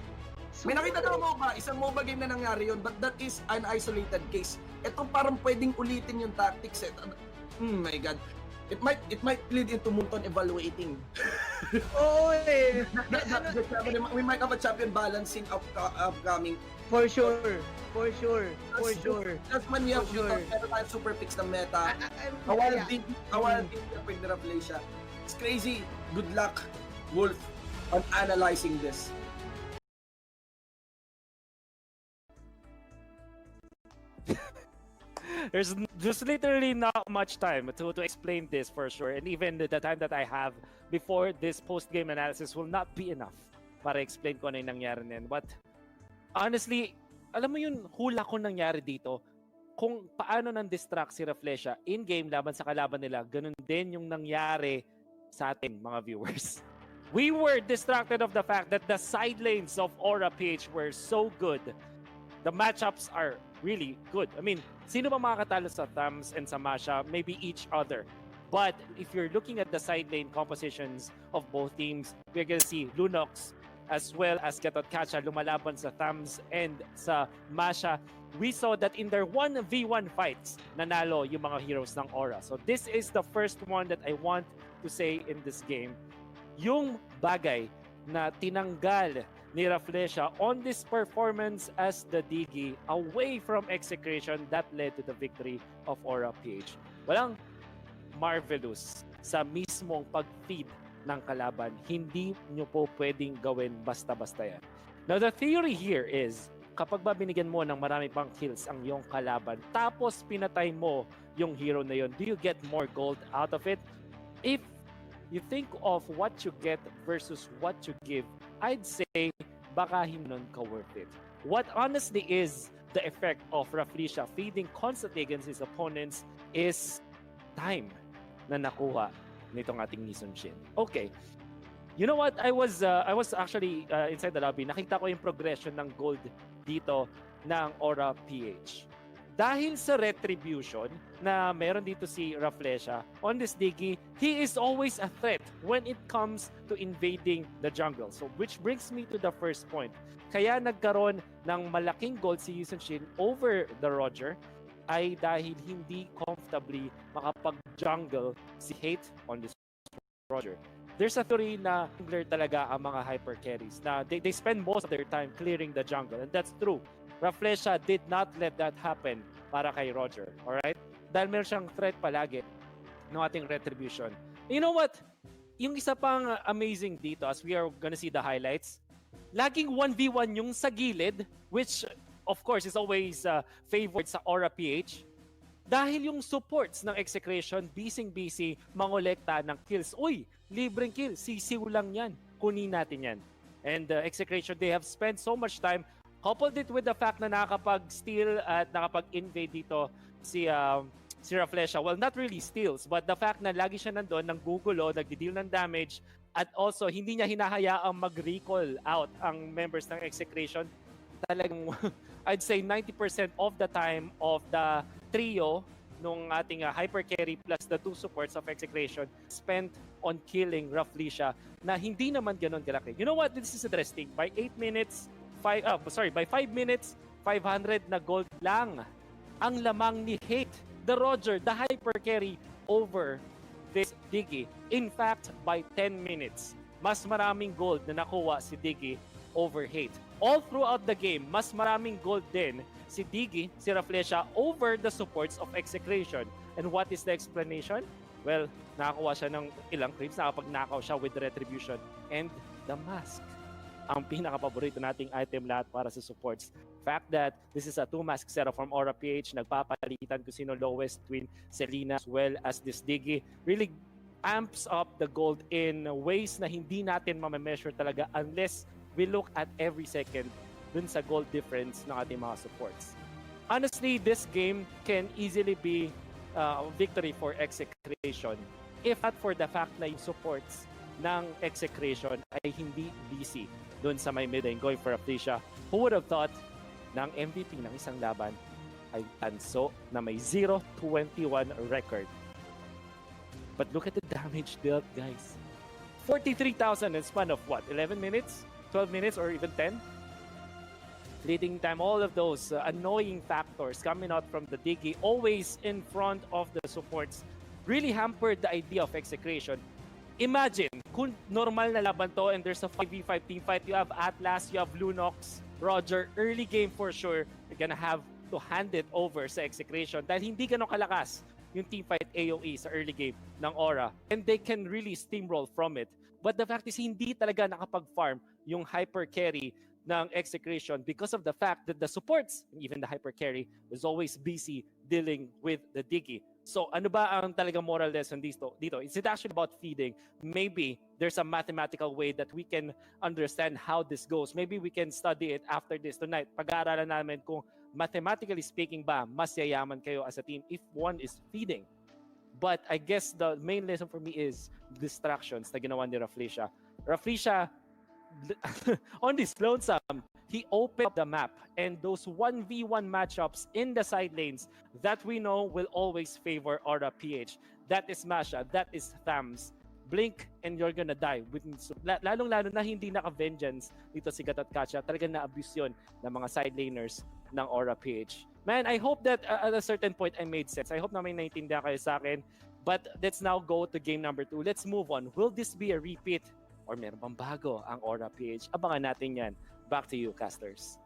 May nakita na MOBA, isang MOBA game na nangyari yun, but that is an isolated case. Ito parang pwedeng ulitin yung tactics. My God. It might lead into Munton evaluating. We might have a champion balancing upcoming. For sure. That's when we have pero tayo super fix ng meta. Awal din ni Rafflesia. It's crazy. Good luck, Wolf, on analyzing this. There's just literally not much time to explain this for sure. And even the time that I have before this post-game analysis will not be enough para explain ko ano yung nangyari na yun. But honestly, alam mo yun, hula ko nangyari dito. Kung paano nang distract si Rafflesia in-game laban sa kalaban nila, ganun din yung nangyari sa atin, mga viewers. We were distracted of the fact that the side lanes of AuraPh were so good. The matchups are really good. I mean, sino ba makakatalo sa Thumbs and sa Masha? Maybe each other. But if you're looking at the side lane compositions of both teams, we're gonna see Lunox as well as Gatot Kacha lumalaban sa Thumbs and sa Masha. We saw that in their 1v1 fights, nanalo yung mga heroes ng Aura. So this is the first one that I want to say in this game. Yung bagay na tinanggal ni Rafflesia on this performance as the diggie away from Execration that led to the victory of AuraPh. Walang marvelous sa mismong pag-feed ng kalaban. Hindi nyo po pwedeng gawin basta-basta yan. Now the theory here is, kapag ba binigyan mo ng marami pang kills ang iyong kalaban, tapos pinatay mo yung hero na yon, do you get more gold out of it? If you think of what you get versus what you give, I'd say baka hindi ka worth it. What honestly is the effect of Rafflesia feeding constantly against his opponents is time na nakuha nitong ating Season6. Okay. You know what? I was actually inside the lobby. Nakita ko yung progression ng gold dito ng AuraPh. Dahil sa retribution na meron dito si Rafflesia on this diggie, he is always a threat when it comes to invading the jungle. So which brings me to the first point. Kaya nagkaroon ng malaking gold si Season6 over the Roger ay dahil hindi comfortably makapag-jungle si Hate on this Roger. There's a theory na jungler talaga ang mga hyper carries na they spend most of their time clearing the jungle, and that's true. Rafflesia did not let that happen para kay Roger, alright? Dahil meron siyang threat palagi ng ating retribution. You know what? Yung isa pang amazing dito, as we are gonna see the highlights, laging 1v1 yung sa gilid, which of course is always favored sa AuraPh. Dahil yung supports ng Execration, busy mangolekta ng kills. Uy, libreng kill, sisiw lang yan. Kunin natin yan. And Execration, they have spent so much time, coupled it with the fact na nakapag-steal at nakapag-invade dito si Rafflesia. Well, not really steals, but the fact na lagi siya nandun, nanggugulo, nagdi-deal ng damage, at also hindi niya hinahayaang mag-recall out ang members ng Execration. Talagang, I'd say 90% of the time of the trio nung ating hyper carry plus the two supports of Execration spent on killing Rafflesia na hindi naman ganun kalaki. You know what? This is interesting. By 8 minutes, by 5 minutes, 500 na gold lang ang lamang ni Hate, the Roger, the hyper carry over this diggie. In fact, by 10 minutes, mas maraming gold na nakuha si diggie over Hate. All throughout the game, mas maraming gold din si diggie, si Rafflesia over the supports of Execration. And what is the explanation? Well, nakakuha siya ng ilang creeps, nakapag-knockout siya with Retribution and the mask. Ang pinaka-paborito nating item lahat para sa supports. Fact that this is a 2-mask setup from AuraPh, nagpapalitan kung sino lowest between Selena as well as this diggie. Really amps up the gold in ways na hindi natin ma-measure talaga unless we look at every second dun sa gold difference ng ating mga supports. Honestly, this game can easily be a victory for Execration if not for the fact na yung supports ng Execration ay hindi busy dun sa may mid lane going for Rafflesia. Who would have thought na ang MVP ng isang laban ay tanso na may 0-21 record. But look at the damage dealt, guys. 43,000 in span of what? 11 minutes? 12 minutes or even 10? Leading time, all of those annoying factors coming out from the diggie, always in front of the supports, really hampered the idea of Execration. Imagine, kung normal na laban to and there's a 5v5 team fight, you have Atlas, you have Lunox, Roger, early game for sure, you're gonna have to hand it over sa Execration dahil hindi ganun kalakas yung teamfight AOE sa early game ng Aura. And they can really steamroll from it. But the fact is, hindi talaga nakapag-farm yung hyper carry ng Execration because of the fact that the supports, even the hyper carry, was always busy dealing with the diggie. So ano ba ang talagang moral lesson dito? Is it actually about feeding? Maybe there's a mathematical way that we can understand how this goes. Maybe we can study it after this tonight. Pag-aaralan namin kung mathematically speaking ba, mas yayaman kayo as a team if one is feeding. But I guess the main lesson for me is distractions na ginawa ni Rafflesia. Rafflesia, on this lonesome, he opened the map, and those 1v1 matchups in the side lanes that we know will always favor AuraPh. That is Masha, that is Thams. Blink and you're gonna die. Lalong-lalo na hindi naka-vengeance dito si Gat at Katya. Talagang na-abuse yun ng mga side laners ng AuraPh. Man, I hope that at a certain point I made sense. I hope na may naintindihan kayo sa akin. But let's now go to game number 2. Let's move on. Will this be a repeat? Or meron bang bago ang AuraPh? Abangan natin yan. Back to you, casters.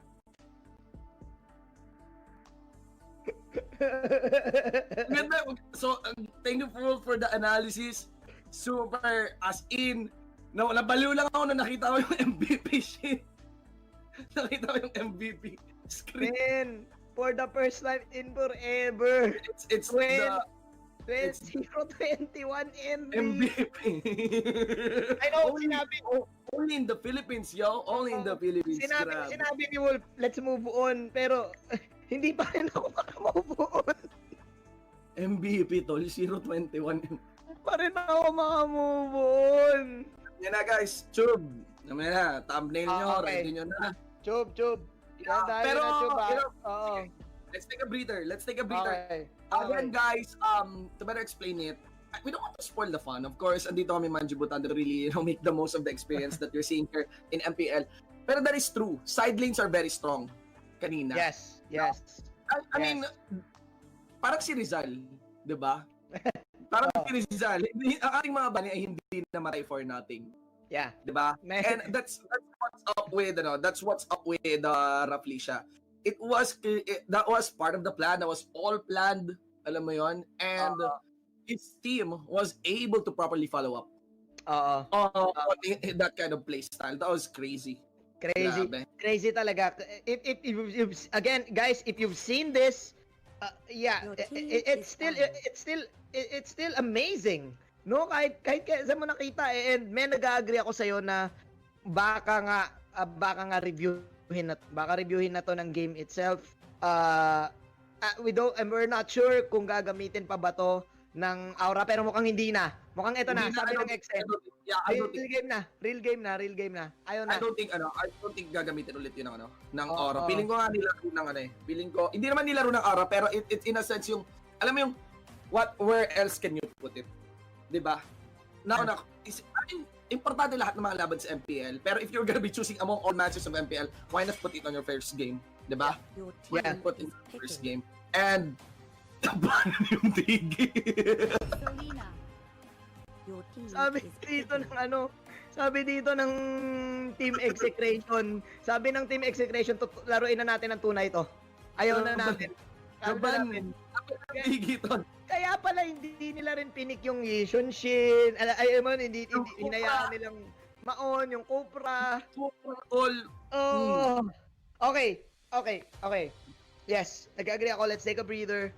Ganda. So, thank you for the analysis. Super, as in, nabaliw lang ako na nakita ko yung MVP shit. Nakita ko yung MVP screen. Man, for the first time in forever. It's When- the 021 MB. MVP. I know, only, sinabi, only in the Philippines, yo. Only in the Philippines. Grabe. sinabi ni Wolf, let's move on. Pero, hindi pa rin ako makamove on. MVP tol, 021. Pa rin ako makamove on. Yan na guys, Chub. Naman na, thumbnail nyo, Okay. ready nyo na. Chub. Yeah, Yan tayo pero, na, Chub, you know, Oo. let's take a breather. Let's take a breather. Okay. Again, guys, to better explain it, we don't want to spoil the fun. Of course, andito kami Manjibutan to really, make the most of the experience that you're seeing here in MPL. Pero that is true. Side lanes are very strong. Kanina. Yes. I mean, parang si Rizal, di ba? Parang si Rizal. Ang ating mga bani ay hindi namatay for nothing. Yeah. Di ba? Man. And that's what's up with, Rafflesia. That was part of the plan. That was all planned. Alam mo yon. And his team was able to properly follow up Oo. on that kind of play style. That was crazy. Grabe. Crazy talaga. If again, guys, if you've seen this, it's still amazing. No, kahit sa mo nakita and may nag-agree ako sa iyo na baka nga reviewin na to ng game itself. We're not sure kung gagamitin pa ba to ng Aura, pero mukhang hindi na. Mukhang ito na, sabi ng Excel. Real game na. Ayaw na. I don't think gagamitin ulit yun ng Aura. Feeling ko nga nilaro ng hindi naman nilaro ng Aura, pero it's in a sense yung, alam mo yung, where else can you put it? Diba? Importante lahat ng mga laban sa MPL, pero if you're gonna be choosing among all matches of MPL, why not put it on your first game? Diba? Yeah. Put it on your first game. And, tabanan yung diggie. Selena, your team Sabi dito ng Team Execration. Sabi ng Team Execration, laruin na natin ang tunay to. Ayaw na natin. Diggie to. Kaya pala hindi nila rin pinik yung Yishun-shin. Hindi hinayaan nilang maon yung Cobra. All. Oh. Okay. Yes, nag-agree ako. Let's take a breather.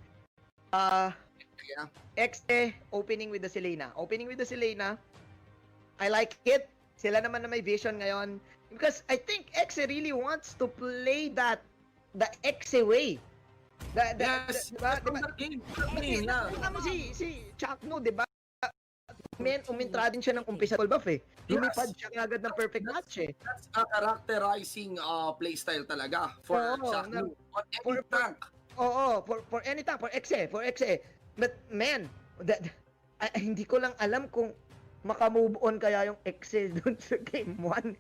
Exe, opening with the Selena. I like it. Sila naman na may vision ngayon. Because I think Exe really wants to play the Exe way. Diba? Tama mo si Chakno, diba? Umintra din siya ng umpisa full buff eh. Lumipad siya agad ng perfect match eh. That's a characterizing playstyle talaga for Chakno. On any tank. Oo, for any tank, for Exe. But man, hindi ko lang alam kung makamove on kaya yung Exe dun sa game 1.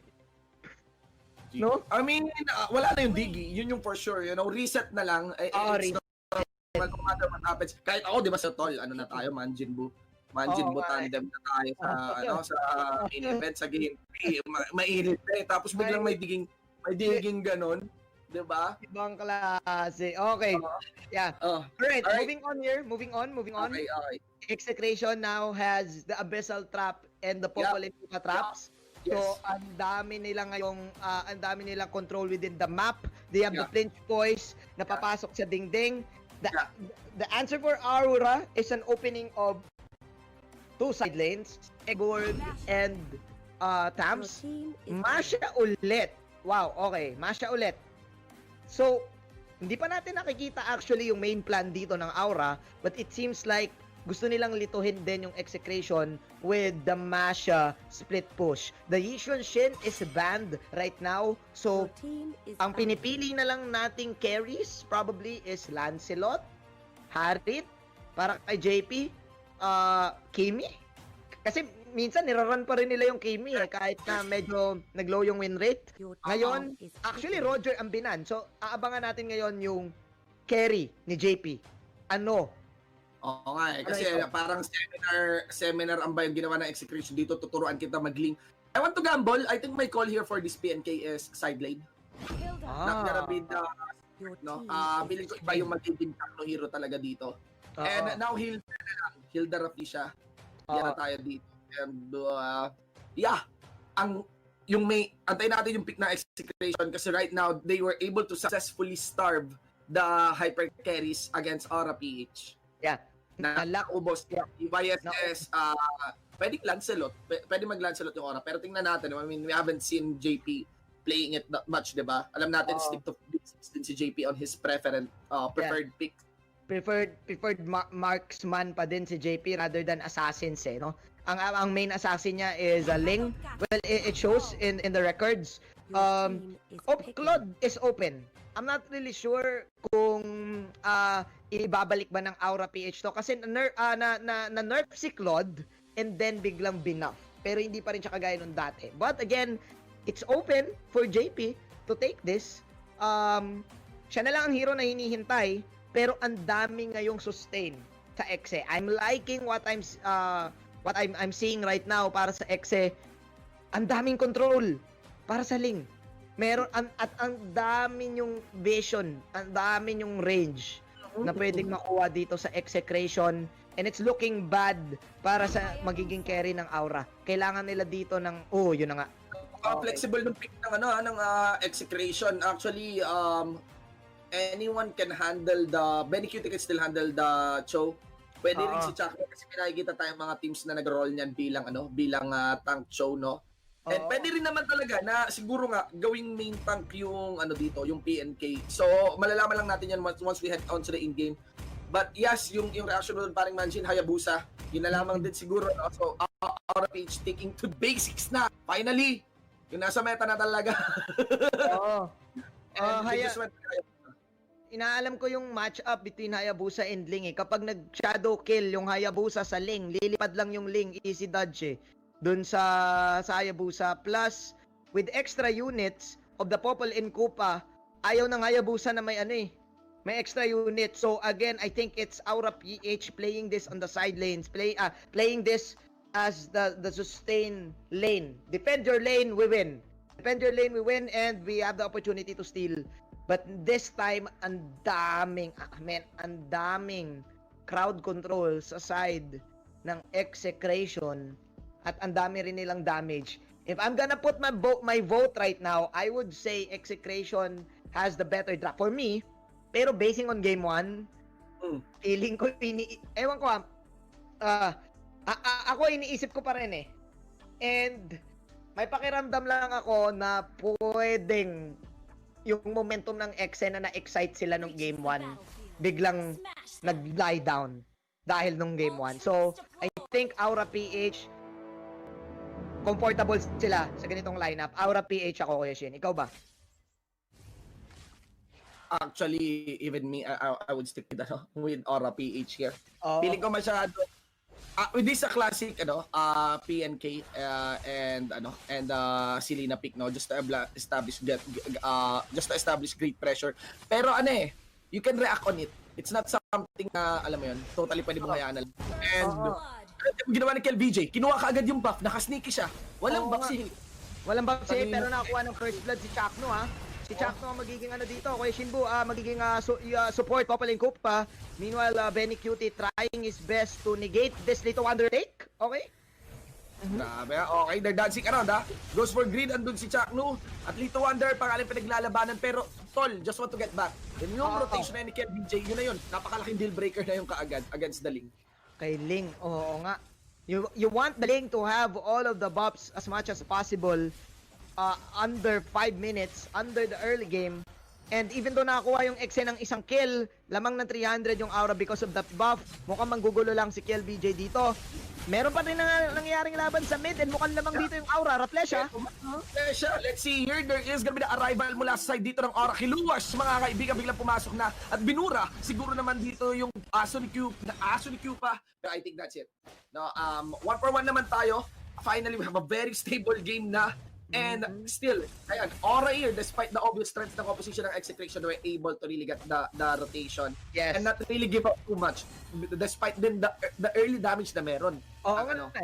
No? I mean, wala na yung diggie. Yun yung for sure. Reset na lang. It's normal kung ano what happens. Kahit ako, di ba sa tol, ano na tayo, Manjinbu tandem na tayo sa main event, sa game 3. Mainit eh. Tapos biglang may digging ganon. 'Di ba? Ibang klase. Okay. Yeah. Oh, Alright, Alright. moving on here. Moving on. okay, okay. Execration now has the Abyssal Trap and the Popol Entupa traps. Yes. So, ang dami nila ngayong, ang dami nilang control within the map. They have the Yeah. flinch boys na papasok sa dingding. Yeah. The answer for Aura is an opening of 2 side lanes, Egorg and Your Tams. team is Masha ulit. Wow, okay. Masha ulit. So, hindi pa natin nakikita actually yung main plan dito ng Aura, but it seems like gusto nilang lituhin din yung Execration with the Masha split push. The Yishun Shin is banned right now, so Your team is ang pinipili na lang nating carries probably is Lancelot, Harit, para kay JP, Kimi. Kasi minsan nirarun pa rin nila yung Kimi kahit na medyo nag-low yung win rate. Your Ngayon, team is actually picking. Roger ang binan. So aabangan natin ngayon yung carry ni JP. Ano? Oo nga eh. Kasi Ano ito? parang seminar ang ba yung ginawa ng Execration dito, tuturuan kita mag-link. I want to gamble. I think my call here for this PNK is side lane. Not gonna be the, Your no? team is Feeling ko iba yung magiging no hero talaga dito. Oo. And now Hilda na lang. Hilda Rafflesia. Yan na tayo dito. And yeah, yung may antayin natin yung pick na Execration kasi right now they were able to successfully starve the hyper carries against AuraPh. Yeah. Na ubos. Yung YSS, pwedeng Lancelot. Pwede mag-Lancelot yung Aura. Pero tingnan natin. I mean, we haven't seen JP playing it that much, di ba? Alam natin, stick to basics din si JP on his preferred pick. Preferred marksman pa din si JP rather than assassins eh, no? Ang main assassin niya is Ling. Well, it shows in the records. Your team is picking. Claude is open. I'm not really sure kung ibabalik ba ng AuraPh to kasi na-nerf si Claude and then biglang binuff. Pero hindi pa rin siya kagaya nung dati. But again, it's open for JP to take this. Siya na lang ang hero na hinihintay pero ang dami ngayong sustain sa Exe. I'm liking what I'm seeing right now para sa Exe. Ang daming control para sa Ling. Meron at ang dami yung vision, ang dami yung range na pwedeng makuha dito sa Execration and it's looking bad para sa magiging carry ng Aura. Kailangan nila dito ng yun na nga. Flexible ng pick ng Execration. Actually, anyone can handle Benny Cutie can still handle the Cho. Pwede rin si Chuck kasi nakikita tayong mga teams na nag-roll niyan bilang tank Cho, no? And pwede rin naman talaga na siguro nga gawing main tank yung dito, yung PNK. So, malalaman lang natin yan once we head on to the in-game. But yes, yung reaction doon paring Manjin, Hayabusa, yun na lamang din siguro. No? So, AuraPh sticking to basics na. Finally, yung nasa meta na talaga. Oo. And they just went Inaalam ko yung match-up between Hayabusa and Ling eh. Kapag nag-shadow kill yung Hayabusa sa Ling, lilipad lang yung Ling, easy dodge eh. Dun sa Hayabusa. Plus, with extra units of the Popol Entupa, ayaw ng Hayabusa na may may extra unit. So again, I think it's AuraPh playing this on the side lanes, playing this as the sustain lane. Defend your lane, we win. Defend your lane, we win, and we have the opportunity to steal. But this time, ang daming crowd control sa side ng Execration at ang dami rin nilang damage. If I'm gonna put my vote right now, I would say Execration has the better draft for me. Pero basing on game 1, feeling ko ewan ko ako iniisip ko pa rin eh. And may pakiramdam lang ako na pwedeng yung momentum ng Exe na na-excite sila nung game 1 biglang nag-lie down dahil nung game 1. So, I think AuraPh comfortable sila sa ganitong lineup. AuraPh ako, Kuya Shin. Ikaw ba? Actually, even me, I would stick with AuraPh here. Oo. Feeling ko masyado with this classic PNK and Selena pick, no, just to establish great pressure. Pero you can react on it. It's not something na alam mo yun, totally pwede mong hayaan na lang. And ginawa ni KLVJ, kinuha kaagad yung buff, nakasneaky siya. Walang buff si Walang buff pero nakakuha ng first blood si Chakno ha. Si Chakno ang magiging ano dito, Kuya Shinbu, magiging support Popol and Coop pa. Meanwhile, Benny Cutie trying his best to negate this Lito Wonder take. Okay? Grabe, okay, they're dancing around ha. Goes for greed, andun si Chaknu. At Lito Wonder, pangalan pinaglalabanan. Pero, Tol, just want to get back. Yung rotation na ni Ken BJ, yun na yun. Napakalaking deal breaker na yung kaagad against the Ling. Kay Ling, oo nga. You want the Ling to have all of the buffs as much as possible under 5 minutes, under the early game. And even though nakakuha yung Exe ng isang kill, lamang ng 300 yung Aura because of that buff. Mukhang manggugulo lang si Kill BJ dito. Meron pa rin nangyayaring laban sa mid and mukhang lamang dito yung Aura. Rafflesia. Rafflesia, let's see here. There is gonna be the arrival mula sa side dito ng Aura. Kiluwas, mga kaibigan, biglang pumasok na. At binura, siguro naman dito yung aso ni Q pa. Pero I think that's it. No, 1-for-1 naman tayo. Finally, we have a very stable game na. And still, ayan, Aura here, despite the obvious strengths ng composition ng Execration, were able to really get the rotation. Yes. And not really give up too much. Despite din the early damage na meron. Oo Ang nga.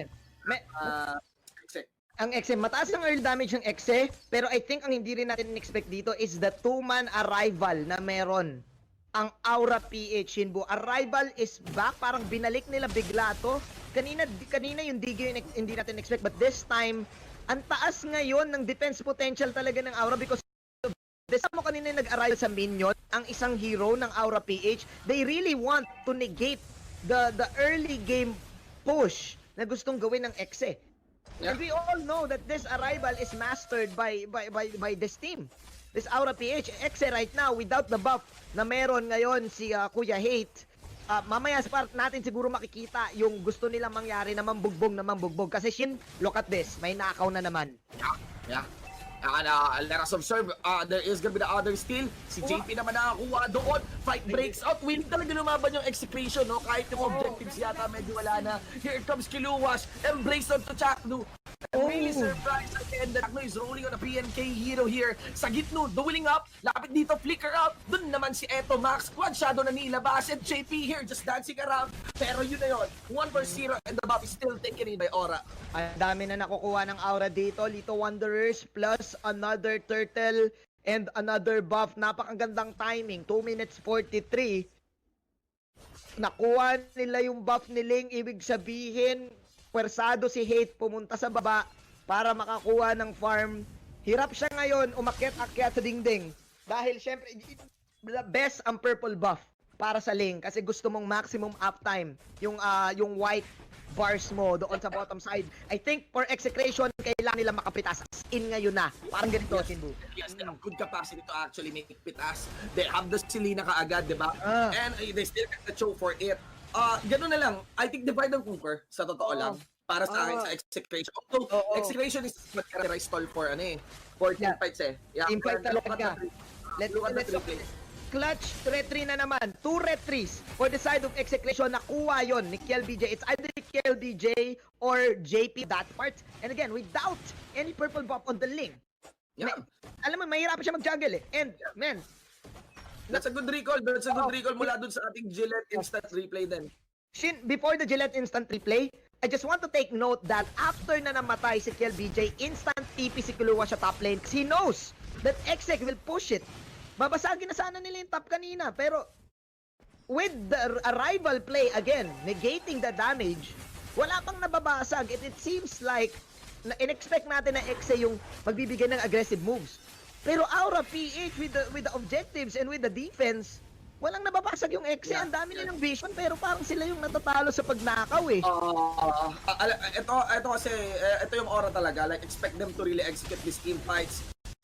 Exec. Ang Exe, mataas ang early damage ng Exe, pero I think ang hindi rin natin in-expect dito is the 2-man arrival na meron. Ang AuraPh Shinbu. Arrival is back, parang binalik nila bigla to. Kanina yung diggie yung hindi natin expect, but this time, ang taas ngayon ng defense potential talaga ng Aura because of this. Mo kanina yung nag-arrive sa minion, ang isang hero ng AuraPh, they really want to negate the early game push na gustong gawin ng Exe. Yeah. And we all know that this arrival is mastered by this team. This AuraPh, Exe right now, without the buff na meron ngayon si Kuya Hate, mamaya sa part natin siguro makikita yung gusto nilang mangyari na mambugbog. Kasi Shin, look at this, may nakaw na naman. Yeah. Let us observe, there is gonna be the other steal. Si JP naman nakakuha doon. Fight breaks out. Willing talaga lumaban yung Execration, no? Kahit yung objectives yata medyo wala na. Here comes Kiluwas. Embrace on to Chaknu. I'm really surprised again that Chaknu is rolling on a PNK hero here. Sa gitno, dueling up. Lapit dito, flicker up. Doon naman si Eto Max. Quad shadow na nilabas. And JP here just dancing around. Pero yun na yun. 1-0 and the buff is still taken in by Aura. Ang dami na nakukuha ng Aura dito. Lito Wanderers plus another turtle and another buff. Napakagandang timing. 2 minutes 43. Nakuha nila yung buff ni Ling. Ibig sabihin, pwersado si Hate pumunta sa baba para makakuha ng farm. Hirap siya ngayon umakyat-akyat sa dingding. Dahil syempre, the best ang purple buff para sa Ling kasi gusto mong maximum uptime. Yung white bars mo doon sa bottom side. I think for Execration, kailangan nila makapitas. In ngayon na. Parang ganito, Shinbu. Yes, they have good capacity to actually make pitas. They have the Selena kaagad, di ba? And they still get the show for it. Ganun na lang. I think divide and conquer, sa totoo lang. Para sa akin, sa Execration. Although, Execration is what characterized stall for, for team fights Yeah, Team fight talaga. Let's clutch retry na naman. 2 retries for the side of Execration. Nakuha yon ni Kiel BJ. It's either Kiel BJ or JP that part. And again, without any purple buff on the Ling. Yeah. Alam mo, mahirap siya mag-juggle And, man, that's a good recall. That's a good recall mula dun sa ating Gillette instant replay din. Shin, before the Gillette instant replay, I just want to take note that after na namatay si Kiel BJ, instant TP si Kuluwa sa top lane. He knows that Exec will push it. Babasagin na sana nila yung top kanina. Pero, with the arrival play again, negating the damage, wala pang nababasag. It seems like, in-expect natin na Exe yung magbibigay ng aggressive moves. Pero AuraPh with the objectives and with the defense, walang nababasag yung Exe. Ang dami nilang vision, pero parang sila yung natatalo sa pagnakaw Ito kasi, ito yung Aura talaga. Like, expect them to really execute these team fights.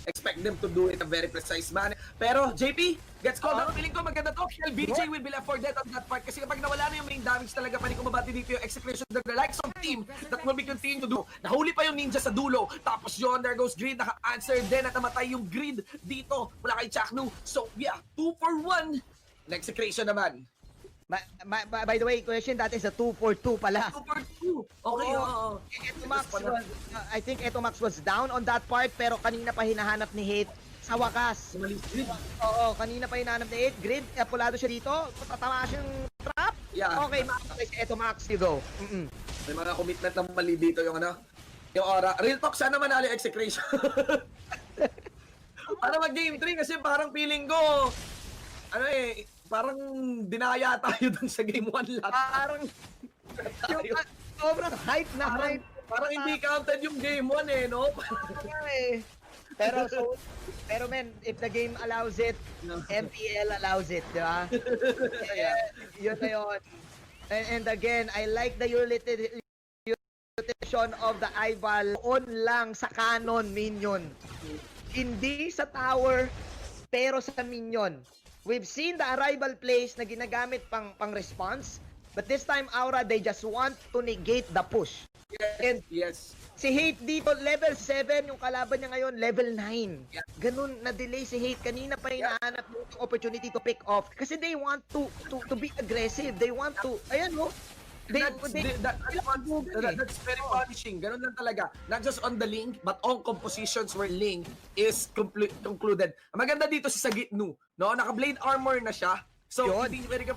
Expect them to do it in a very precise manner. Pero, JP, gets called out. Feeling ko maganda to. Kiel BJ will be left for dead on that part. Kasi kapag nawala na yung main damage talaga, pwede ko mabati dito yung Execration. The likes of team that will be continue to do. Nahuli pa yung ninja sa dulo. Tapos yun, there goes Grid. Naka-answer din at namatay yung Grid dito. Wala kay Chaknu. So, yeah, 2-for-1. Execration naman. By the way, question, that is a 2-for-2 pala. 2-for-2. Okay, oo. I think Eto Max was down on that part, pero kanina pa hinahanap ni Hate sa wakas. Oo, kanina pa hinahanap ni Hate. Grid, apulado siya dito. Tatama siyang trap. Yeah. Okay, makakapay si Eto Max. You go. May mga commitment ng mali dito yung yung Aura. Real talk, sana manali Execration. Para mag-game 3 kasi parang feeling ko, ano eh, parang dinaya tayo dun sa game 1 lahat. Parang yung sobrang hype na Parang, hype. parang hindi counted yung game 1 eh, no? Pero men, if the game allows it, MPL allows it, di ba? Yun na yun. And again, I like the utilization of the eyeball on lang sa cannon minion. Hindi sa tower, pero sa minion. We've seen the arrival plays na ginagamit pang response, but this time Aura, they just want to negate the push. And Yes. si Hate dito, level 7, yung kalaban niya ngayon, level 9. Ganun, na-delay si Hate. Kanina pa hinahanap yung opportunity to pick off. Kasi they want to be aggressive. They want to, ayan mo, That's very punishing. Ganun lang talaga. Not just on the link, but on compositions where link is concluded. Ang maganda dito si Sagitnu, no? Naka-blade armor na siya. So, hindi pwedeng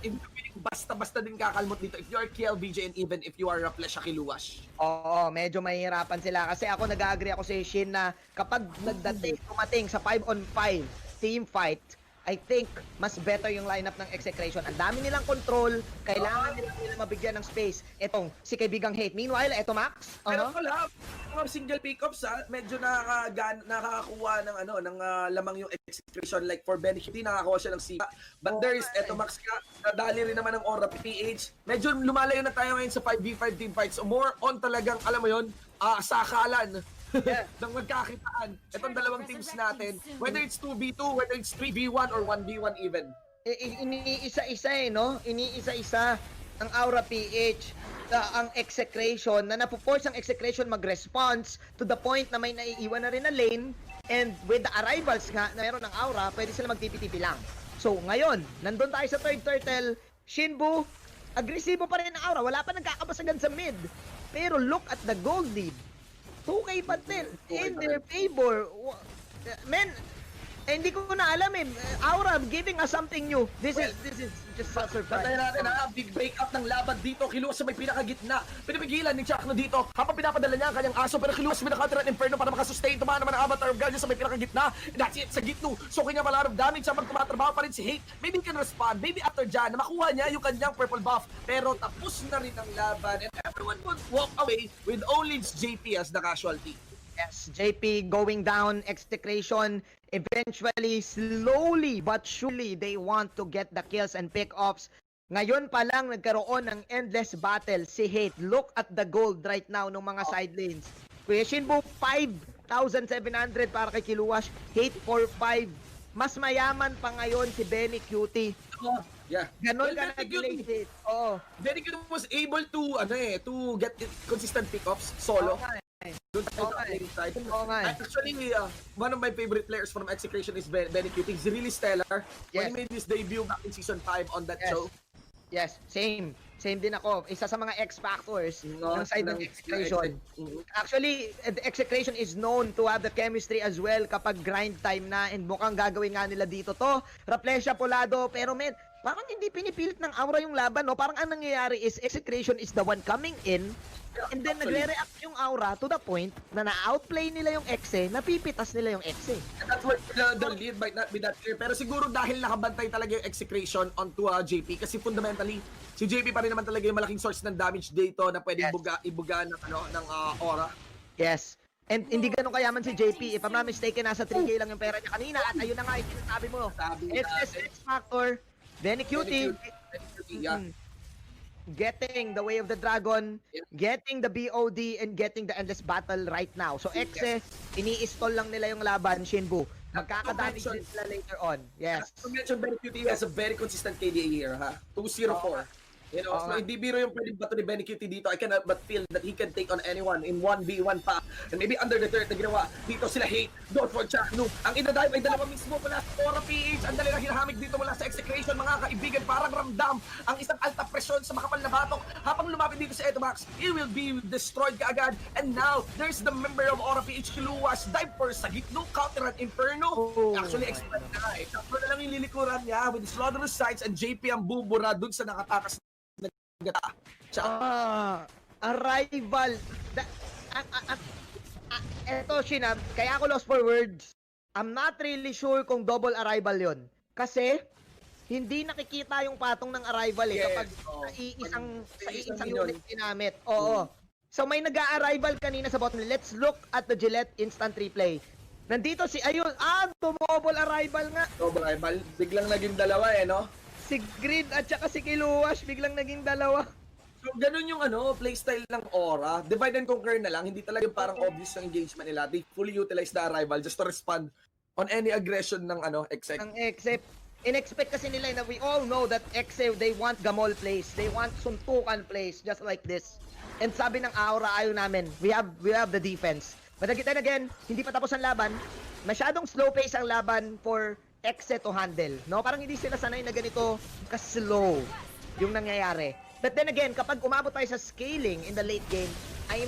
basta-basta din kakalmot dito if you are KLBJ and even if you are Rafflesia Kiluwash. Oo, medyo mahihirapan sila kasi ako nag-agree ako sa Shin na kapag tumating sa 5-on-5 team fight, I think mas better yung lineup ng Execration. Ang dami nilang control, kailangan nila mabigyan ng space. Etong si kaibigang Hate. Meanwhile, eto Max. Pero wala, mga single pickups medyo nakakakuha ng ng lamang yung Execration, like for Benny Kitty nakakuha siya ng sipa. But there is eto Max ka, nadali rin naman ng AuraPh. Medyo lumalayo na tayo ngayon sa 5v5 team fights. So more on talagang, alam mo yun, sakalan. ng magkakitaan. Itong dalawang teams natin, whether it's 2v2, whether it's 3v1 or 1v1 even. Iniisa-isa no? Iniisa-isa ang AuraPh, ang Execration, na napo-force ang Execration mag-response to the point na may naiiwan na rin na lane, and with the arrivals nga na meron ng Aura, pwede sila magtipi-tipi lang. So ngayon, nandun tayo sa third turtle, Shinbu, agresibo pa rin ang Aura, wala pa nagkakabasagan sa mid. Pero look at the gold lead. 2K pa din in their favor. Men, hindi ko na alam Aura giving us something new. This is just a surprise. Patayin natin big break up ng laban dito. Kiluwas sa may pinakagitna. Pinipigilan ni Chakno dito. Habang pinapadala niya ang kanyang aso, pero Kiluwas pinaka-Counter Inferno para makasustain. Tumahan naman ang Avatar of Guardian sa may pinakagitna. And that's it sa Gitno. So kanya pala of damage habang tumatrabaho pa rin si Hate. Maybe he can respond. Maybe after dyan, na makuha niya yung kanyang purple buff. Pero tapos na rin ang laban. And everyone would walk away with only JP as the casualty. Yes, JP going down, Execration eventually, slowly but surely, they want to get the kills and pick-offs. Ngayon pa lang nagkaroon ng endless battle si Hate. Look at the gold right now ng mga side lanes. Kuya Shinbu, 5,700 para kay Kiluwash. Hate 4,500. Mas mayaman pa ngayon si Benny Cutie. Yeah. Ganon ka nag-relate. Oo. Benny Cutie was able to to get consistent pickups solo. Doon tayo sa playing side. Actually, one of my favorite players from Execration is Benny Cutie. He's really stellar. When he made his debut back in Season 5 on that show. Yes, same. Same din ako. Isa sa mga X-Factors ng side ng Execration. Actually, the Execration is known to have the chemistry as well kapag grind time na, and mukhang gagawin nga nila dito to. Rafflesia Polado, pero men, parang hindi pinipilit ng Aura yung laban, no? Parang ang nangyayari is Execration is the one coming in, and then nagre-react yung Aura to the point na na-outplay nila yung Exe, napipitas nila yung Exe. And that's why the lead might not be that clear. Pero siguro dahil nakabantay talaga yung Execration onto JP, kasi fundamentally, si JP pa rin naman talaga yung malaking source ng damage dito na pwedeng ibuga ng Aura. Yes. And hindi ganun kayaman si JP. If I'm not mistaken, nasa 3K lang yung pera niya kanina, at ayun na nga yung sinasabi mo. X Factor, Benny Cutie, getting the Way of the Dragon, getting the BOD, and getting the Endless Battle right now. So Exe, ini-stall lang nila yung laban, Shinbu. Magkakadamage din sila later on. Yes. To mention, Benny Cutie has a very consistent KDA here, 204. You know, so hindi biro yung pwedeng bato ni Benny Cutie dito. I cannot but feel that he can take on anyone in 1v1 pa. And maybe under the third na ginawa dito sila Hate. Don't for Chaknu. Ang inadive ay dalawa mismo mula sa AuraPh. Ang dali na hinahamig dito mula sa Execration, mga kaibigan. Parang ramdam ang isang alta presyon sa makapal na batok. Habang lumapit dito sa Etomax, he will be destroyed kaagad. And now, there's the member of AuraPh, Kiluwas. Dive for sa Gitno, counter at Inferno. Actually, expect na nga eh. Tapos na lang yung lilikuran niya with slaughterous sights, and JP ang bubura dun sa nakatakas. Arrival. Eto, Shinab, kaya ako lost for words. I'm not really sure kung double arrival yon. Kasi, hindi nakikita yung patong ng arrival Yes, kapag oo. sa iisang minion. unit ginamit. Oo. So may nag-a-arrival kanina sa bottom lane. Let's look at the Gillette instant replay. Nandito si ayun, tumobol arrival nga. Double rival, biglang naging dalawa no? Si Grid at saka si Kiluwash biglang naging dalawa. So, ganun yung playstyle ng Aura. Divide and conquer na lang. Hindi talaga parang obvious yung engagement nila. They fully utilize the arrival just to respond on any aggression ng Exec. Ang Exec, in-expect kasi nila na we all know that Exec, they want gamol plays. They want suntukan plays, just like this. And sabi ng Aura, ayaw namin. We have the defense. But again, hindi pa tapos ang laban. Masyadong slow pace ang laban for Exec to handle. No? Parang hindi sila sanay na ganito ka-slow yung nangyayari. But then again, kapag umabot tayo sa scaling in the late game, I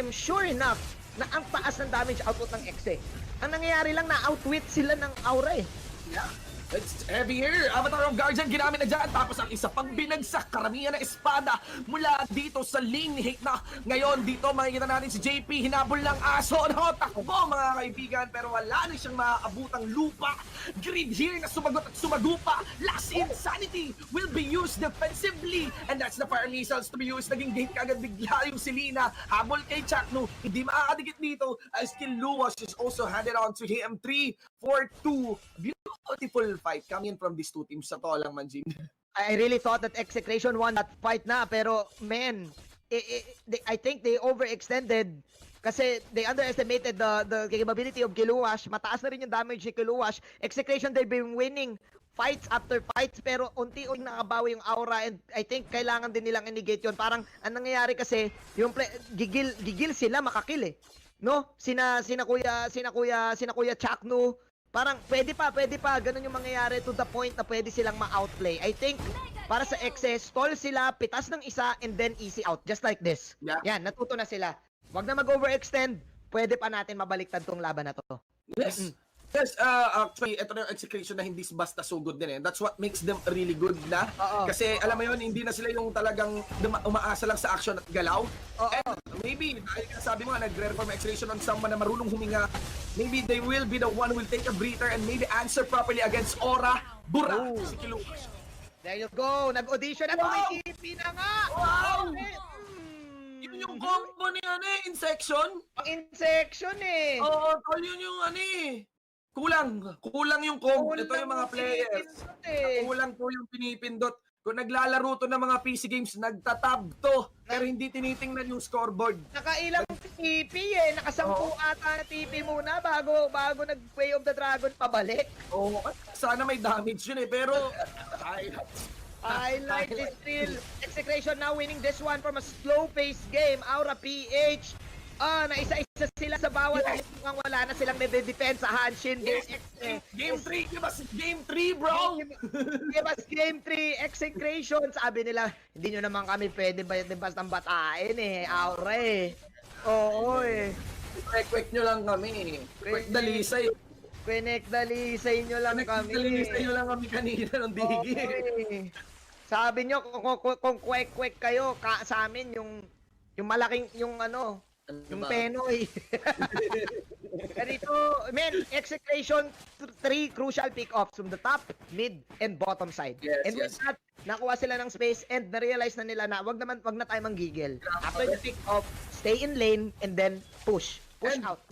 am sure enough na ang taas ng damage output ng Exec. Ang nangyayari lang na outwit sila ng Aura eh. Yeah. It's heavy here. Avatar of Guardian ginamit na dyan. Tapos ang isa pang binagsak. Karamihan ng espada mula dito sa lane ni Hate na. Ngayon dito makikita natin si JP. Hinabol ng aso. No, takbo mga kaibigan. Pero wala na siyang maaabutang lupa. Grid here na sumagot at sumagupa. Last Insanity will be used defensively. And that's the fire missiles to be used. Naging gate kagad bigla yung Selena. Habol kay Chakno. Hindi makakadikit dito. As Kiluwash is also handed on to him. 3-4-2. Beautiful fight coming from these two teams. Sa to lang, Manjin. I really thought that Execration won that fight na, pero man, I think they overextended kasi they underestimated the capability of Kiluwash. Mataas na rin yung damage ni Kiluwash. Execration, they've been winning fights after fights, pero unti-unti nakabawi yung Aura, and I think kailangan din nilang i-negate yun. Parang ang nangyayari kasi, yung gigil sila makakil eh. No? Sina Kuya Chakno, parang pwede pa, ganun yung mangyayari to the point na pwede silang ma-outplay. I think, para sa excess, stall sila, pitas ng isa, and then easy out. Just like this. Yeah. Yan, natuto na sila. Wag na mag-overextend, pwede pa natin mabaliktad tong laban na to. Yes. Yes, actually, ito na yung execution na hindi basta sugod din eh. That's what makes them really good na. Kasi alam mo yun, hindi na sila yung talagang umaasa lang sa action at galaw. And maybe, dahil sabi mo nga, nagre-reform execution on someone na marunong huminga, maybe they will be the one who will take a breather and maybe answer properly against Aura. Bura! Si Kiluwash. There you go! Nag-audition at umikipi na nga! Wow! Okay. Yun yung combo ni Insection. Ang Insection eh! Oo, yun yung Kulang yung combo. Ito yung mga players. Kulang po yung pinipindot. Kung naglalaro to ng mga PC games, nagtatab to. Pero hindi tinitingnan yung scoreboard. Nakailang TP eh. Nakasampu ata na TP muna bago nag-Way of the Dragon pabalik. Oo, sana may damage yun eh. Pero, Highlight is real. Execration now winning this one from a slow-paced game. AuraPh. Na isa-isa sila sa bawat mukhang wala na silang nade-defensahan. Shin versus Game 3, give us Game 3, bro! Give us Game 3, Execration. Sabi nila, hindi nyo naman kami pwede basta batain eh. Aura eh. Oo eh. Kwek nyo lang kami. Kwek dalisay. Connect dalisay nyo lang kami. Dalisay nyo lang kami kanina ng digi. Sabi nyo, kung kwek-kwek kayo, sa amin yung malaking, yung yung Penoy. Ganito, man, Execration, 3 crucial pick-offs from the top, mid, and bottom side. Yes, And with that, nakuha sila ng space and na-realize na nila na wag na tayo manggigil. After the pick-off, stay in lane and then push out.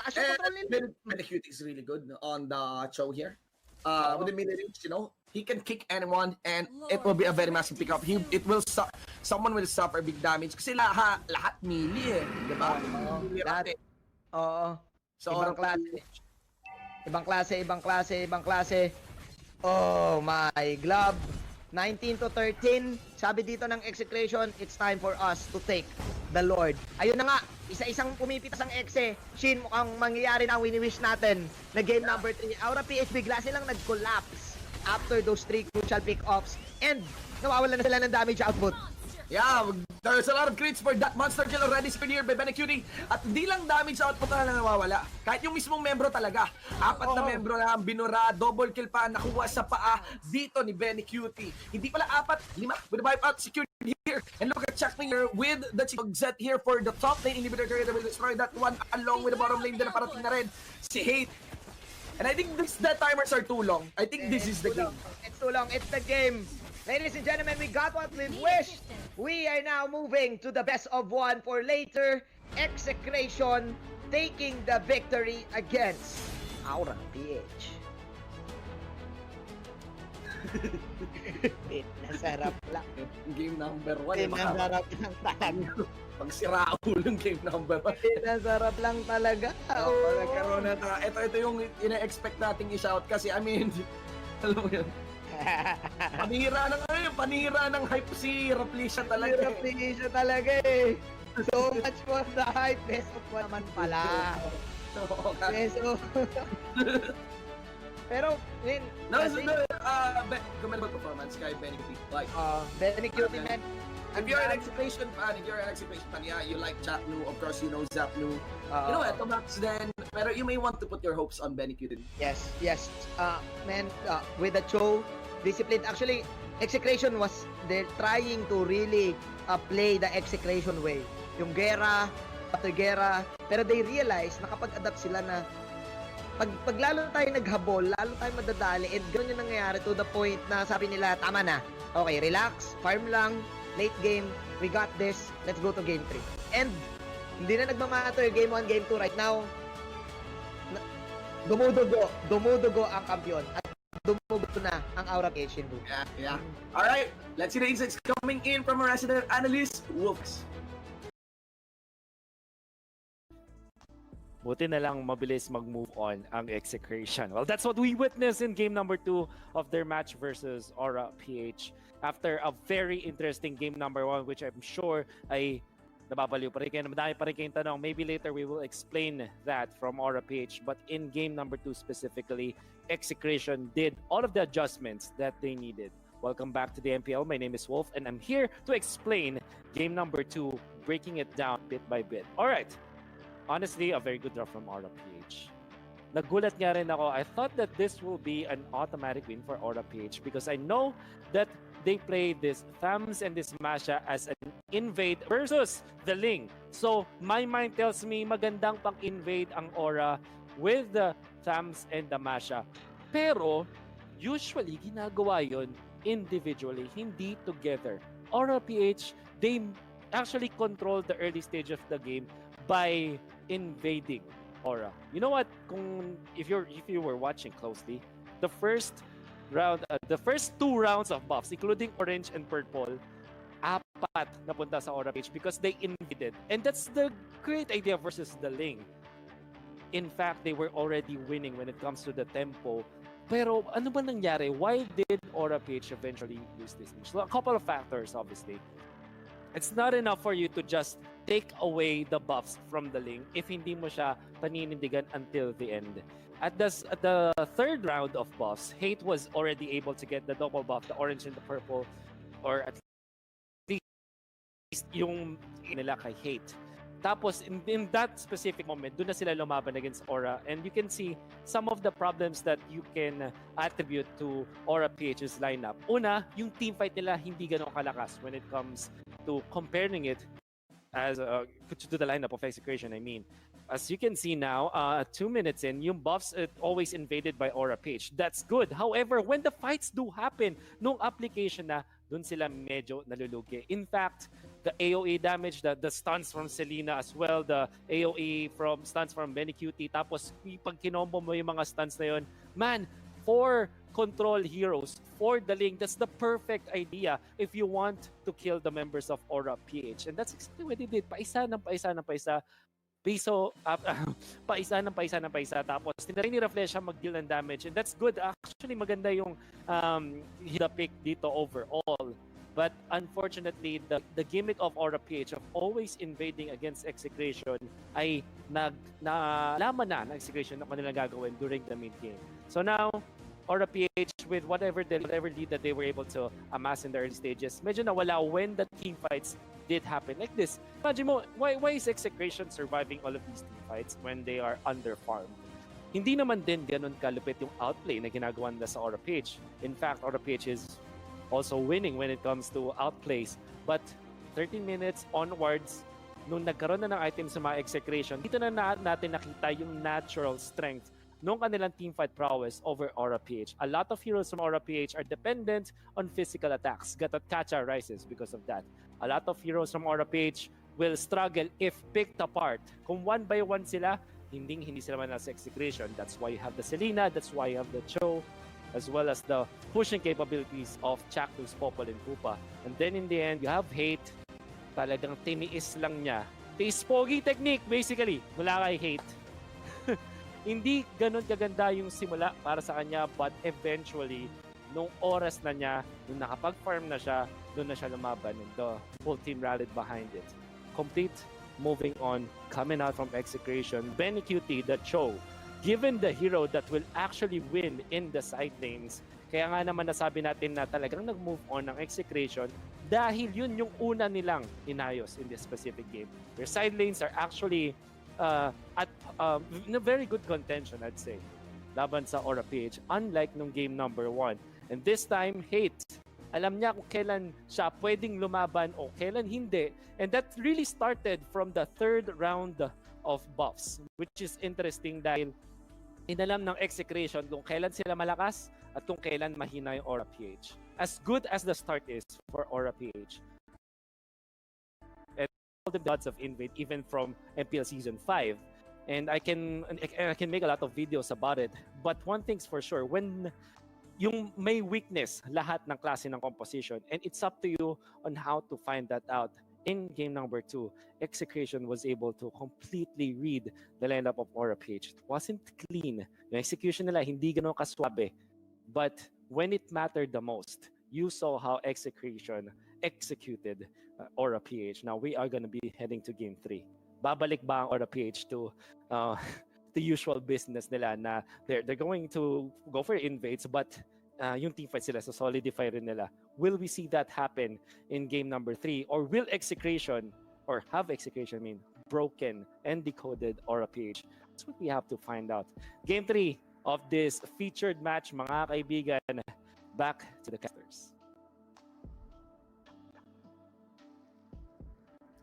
Taas yung control nila. MplPh is really good on the show here. With the mid-range, he can kick anyone and it will be a very massive pick-up. Someone will suffer big damage kasi lahat melee eh, di ba? Oo. So, Ibang klase. Oh my glove. 19-13. Sabi dito ng Execration, it's time for us to take the Lord. Ayun na nga, isa-isang pumipitas ang Exe. Shin, mukhang mangyayari na ang wini-wish natin na game number 3. AuraPh bigla silang nag-collapse after those 3 crucial pick-offs and nawawalan na sila ng damage output. Yeah, there's a lot of crits for that monster kill already secured here by BeneQt. At hindi lang damage output na lang nawawala. Kahit yung mismong membro talaga. 4 na membro na binura, double kill pa, nakuha sa paa dito ni BeneQt. Hindi pala 4, 5 with the wipe out secured here. And look at Chakming here with the Z here for the top lane inhibitor carrier that will destroy that one along with the bottom lane din na parating na rin. Si Hate. And I think the timers are too long. I think this is the game. It's too long. It's the game. Ladies and gentlemen, we got what we wished. We are now moving to the best of one for later. Execration taking the victory against AuraPh. Nasarap lang. Game number 1. Nasarap lang talaga. Pag sira ulo yung game number 1. Nasarap lang talaga. Nagkaroon na ito yung ina-expect nating i-shout kasi I mean, alam mo yun. Panira ng hype si Rafflesia talaga. Rafflesia talaga eh. So much for the hype. Best of one naman pala. Best of... Pero, yun. Commendable performance kay Benny QT. Like, Benny QT, man. If you're an Execration fan, yeah, you like Chapnu, of course you know Zapnu. You know what, Max then, pero you may want to put your hopes on Benny QT. Yes. Man, with the Cho, discipline. Actually, Execration was, they're trying to really play the Execration way. Yung gera, after gera, pero they realize na kapag adapt sila na pag lalo tayo naghabol, lalo tayo madadali, and gano'n yung nangyayari to the point na sabi nila, tama na. Okay, relax, farm lang, late game, we got this, let's go to game 3. And, hindi na nagmamatter game 1, game 2 right now. Dumudugo ang kampiyon. At dumudugo na ang AuraPh in Blue. Yeah. Alright, let's see the insights coming in from our resident analyst, Wolves. Buti na lang mabilis mag-move on ang Execration. Well, that's what we witnessed in game number 2 of their match versus AuraPh. After a very interesting game number 1, which I'm sure ay nababaliw pa rin kayo. Madami pa rin kayong tanong. Maybe later we will explain that from AuraPh. But in game number 2 specifically, Execration did all of the adjustments that they needed. Welcome back to the MPL. My name is Wolf, and I'm here to explain game number 2, breaking it down bit by bit. All right. Honestly, a very good draw from AuraPh. Nagulat nga rin ako. I thought that this will be an automatic win for AuraPh because I know that they play this Thams and this Masha as an invade versus the Ling. So, my mind tells me magandang pang-invade ang Aura with the Thams and the Masha. Pero, usually, ginagawa yon individually, hindi together. AuraPh, they actually control the early stage of the game by invading Aura. You know what? If you were watching closely, the first two rounds of buffs, including orange and purple, 4 napunta sa AuraPh because they invaded. And that's the great idea versus the Ling. In fact, they were already winning when it comes to the tempo. Pero ano ba nangyari? Why did AuraPh eventually lose this match? So, a couple of factors, obviously. It's not enough for you to just take away the buffs from the Ling if hindi mo siya paninindigan until the end. At the third round of buffs, Hate was already able to get the double buff, the orange and the purple, or at least yung nila kay Hate. Tapos, in that specific moment, doon na sila lumaban against Aura. And you can see some of the problems that you can attribute to AuraPh's lineup. Una, yung team fight nila hindi ganun kalakas when it comes to comparing it as to the lineup of Execration, I mean. As you can see now, 2 minutes in, yung buffs always invaded by AuraPh. That's good. However, when the fights do happen, nung application na, dun sila medyo nalulugi. In fact, the AoE damage, the stuns from Selena as well, the AoE from stuns from Benny QT, tapos pag kinombo mo yung mga stuns na yun, man, for control heroes, for the Ling, that's the perfect idea if you want to kill the members of AuraPh. And that's exactly what they did. Paisa ng paisa. Paisa ng paisa. Tapos, tinry ni Rafflesia mag-deal ng damage. And that's good. Actually, maganda yung hit pick dito overall. But unfortunately, the gimmick of AuraPh of always invading against Execration ay nalaman na ng Execration na kanilang gagawin during the mid-game. So now, AuraPh with whatever lead that they were able to amass in the early stages, medyo nawala when the team fights did happen like this. Imagine mo, why is Execration surviving all of these team fights when they are under-farmed? Hindi naman din ganun kalupit yung outplay na ginagawa nila sa AuraPh. In fact, AuraPh is also winning when it comes to outplays. But 13 minutes onwards, nung nagkaroon na ng items sa mga Execration, dito na natin nakita yung natural strength nung kanilang teamfight prowess over AuraPh. A lot of heroes from AuraPh are dependent on physical attacks. Gatotkacha rises because of that. A lot of heroes from AuraPh will struggle if picked apart. Kung one by one sila, hindi sila man sa Execration. That's why you have the Selena, that's why you have the Cho, as well as the pushing capabilities of Chaknus, Popol, and Koopa. And then in the end, you have Hate. Talagang tiniis lang niya. Tiis pogi technique, basically, mula kay Hate. Hindi ganun kaganda yung simula para sa kanya, but eventually, nung oras na niya, nung nakapag-farm na siya, doon na siya lumaban and the whole team rallied behind it. Complete, moving on, coming out from Execration, Benny QT, the Cho, given the hero that will actually win in the side lanes. Kaya nga naman nasabi natin na talagang nag-move on ng Execration dahil yun yung una nilang inayos in this specific game. Their side lanes are actually in a very good contention, I'd say, laban sa AuraPh, unlike nung game number 1. And this time, Hate, alam niya kung kailan siya pwedeng lumaban o kailan hindi. And that really started from the third round of buffs, which is interesting dahil inalam ng Execration kung kailan sila malakas at kung kailan mahina yung AuraPh. As good as the start is for AuraPh, and all the gods of Invade, even from MPL Season 5, and I can make a lot of videos about it. But one thing's for sure, when yung may weakness lahat ng klase ng composition, and it's up to you on how to find that out. In game number 2, Execration was able to completely read the lineup of AuraPh. It wasn't clean. Yung execution nila hindi ganun kaswabe. But when it mattered the most, you saw how Execration executed AuraPh. Now we are gonna be heading to game 3. Babalik ba ang AuraPh to the usual business nila na they're going to go for invades, but yung teamfight sila, so solidify rin nila. Will we see that happen in game number 3? Or will Execration, or have Execration broken and decoded AuraPh? That's what we have to find out. Game 3 of this featured match, mga kaibigan. Back to the casters.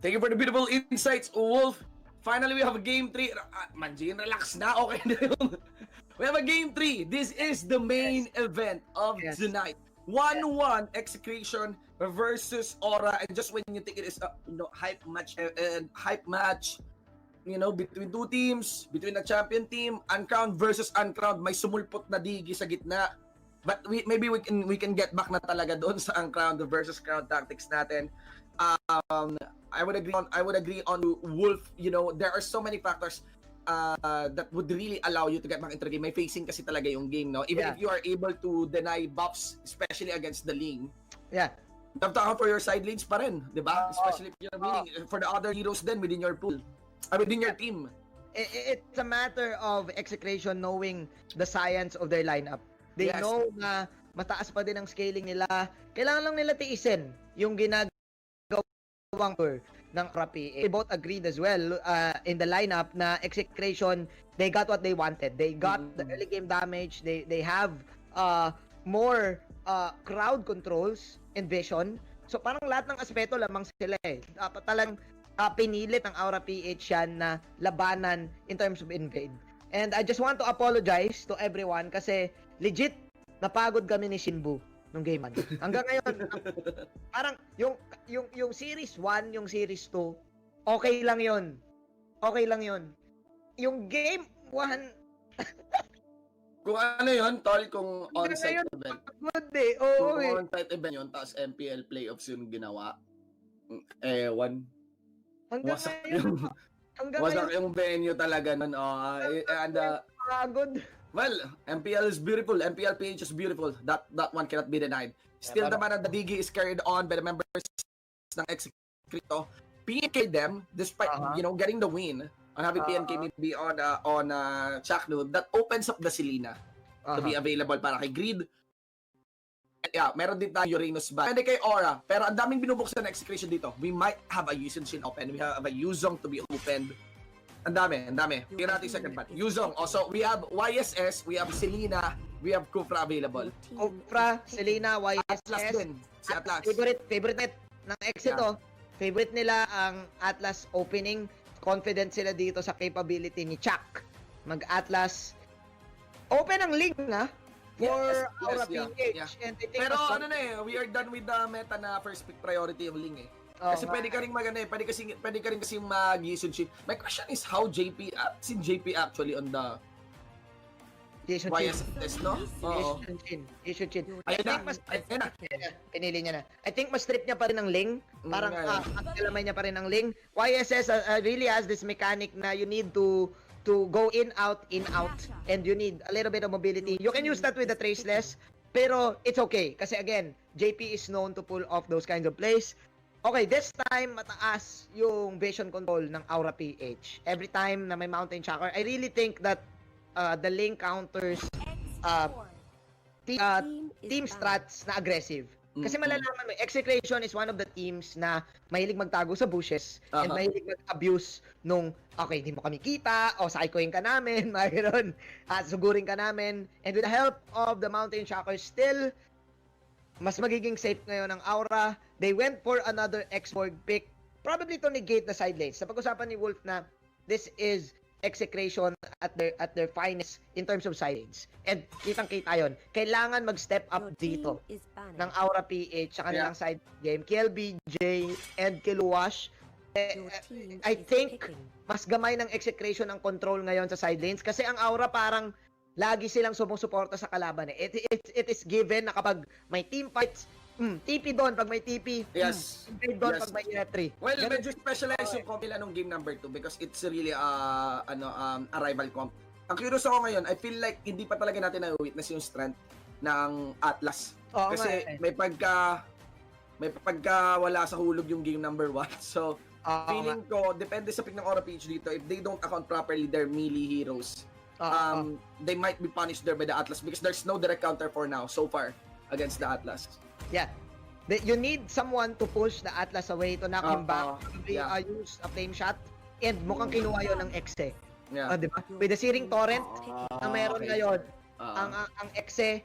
Thank you for the beautiful insights, Wolf. Finally, we have a game 3. Manjin, relax na. Okay na yun. We have a game 3. This is the main event of the night. 1-1 Execration versus Aura. And just when you think it is a hype match, between two teams, between the champion team, uncrowned versus uncrowned, may sumulpot na digi sa gitna. But maybe we can get back na talaga doon sa uncrowned versus crowned tactics natin. I would agree on Wolf. There are so many factors that would really allow you to get back into the game. May facing kasi talaga yung game, no? Even if you are able to deny buffs, especially against the Ling. Yeah. You have to account for your side lanes pa rin, di ba? Especially if you're winning for the other heroes then within your pool. Within your team. It's a matter of Execration knowing the science of their lineup. They know na mataas pa din ang scaling nila. Kailangan lang nila tiisin yung ginagawang tour ng AuraPh. They both agreed as well in the lineup na Execration, they got what they wanted. They got the early game damage. They have more crowd controls and vision. So parang lahat ng aspeto lamang sila eh. Dapat talang pinilit ng AuraPh yan na labanan in terms of invade. And I just want to apologize to everyone kasi legit napagod kami ni Shinbu nung game 1. Hanggang ngayon, parang yung series 1, yung series 2, okay lang 'yon. Okay lang 'yon. Yung game 1 kung ano yun, tol, kung on-site event. Good day. Oo, kung on-site event yun, tapos MPL playoffs yung ginawa. Ewan. Wasak yung venue talaga nun. Pagod. Well, MPL is beautiful. MplPh is beautiful. That one cannot be denied. Still naman ang the diggie is carried on by the members ng Execration. PNK them despite getting the win on having PNK maybe on Chaknu. That opens up the Selena to be available para kay Greed. Yeah, meron din tayo Uranus ba. Pwede kay Aura, pero ang daming binubuksan na Execration dito. We might have a Yusin Shin open. We have a Yuzong to be opened. Ang dami. Tingnan natin second part. Yuzong. Also, we have YSS, we have Selena, we have Kufra available. Kufra, Selena, YSS. Atlas din. Si Atlas. Favorite net ng Exit, Favorite nila ang Atlas opening. Confident sila dito sa capability ni Chuck. Mag-Atlas. Open ang link na for Yes, Aura yeah, PH. yeah. And I think Pero mas- ano na eh, we are done with the meta na first pick priority yung Ling eh. Oo Kasi nga. pwede ka rin pwede ka rin kasi mag-relationship. My question is how seen JP actually on the Jason YSS, no? Oo. Jason Chin. Ayun na, mas ayun na. pinili niya na. I think mas trip niya pa rin ang Ling. Parang alamay niya pa rin ang Ling. YSS really has this mechanic na you need to go in, out, and you need a little bit of mobility. You can use that with the traceless, pero it's okay. Kasi again, JP is known to pull off those kinds of plays. Okay, this time, mataas yung vision control ng Aura PH. Every time na may Mountain Chakra, I really think that the Ling counters team strats na aggressive. Kasi malalaman mo, Execration is one of the teams na mahilig magtago sa bushes and mahilig mag-abuse nung, okay, hindi mo kami kita, o psychoing ka namin, mga gano'n, sugurin ka namin. And with the help of the Mountain Shockers, still, mas magiging safe ngayon ang Aura. They went for another X-Borg pick, probably to negate the side lanes. Sa pag-usapan ni Wolf na this is Execration at their finest in terms of side lanes. And kitang-kita yun. Kailangan mag-step up dito ng Aura PH sa kanilang side game. KLBJ and Kiluwash. I think mas gamay ng Execration ang control ngayon sa side lanes kasi ang Aura parang lagi silang sumusuporta sa kalaban eh. It is given na kapag may team fights, TP doon pag may TP. Yes. TP doon pag may E3. Well, medyo specialized yung comp nila nung game number 2 because it's really a rival comp. Ang curious ako ngayon, I feel like hindi pa talaga natin na-witness yung strength ng Atlas. Oo Kasi nga eh. may pagka wala sa hulog yung game number 1. So, feeling ko, depende sa pick ng Aura PH dito, if they don't account properly their melee heroes, they might be punished there by the Atlas because there's no direct counter for now, so far, against the Atlas. Yeah. You need someone to push the Atlas away to knock him back. Use a flame shot. And mukhang kinuha yun ng Exe. Yeah. Diba? With the Searing Torrent na meron ngayon, ang Exe,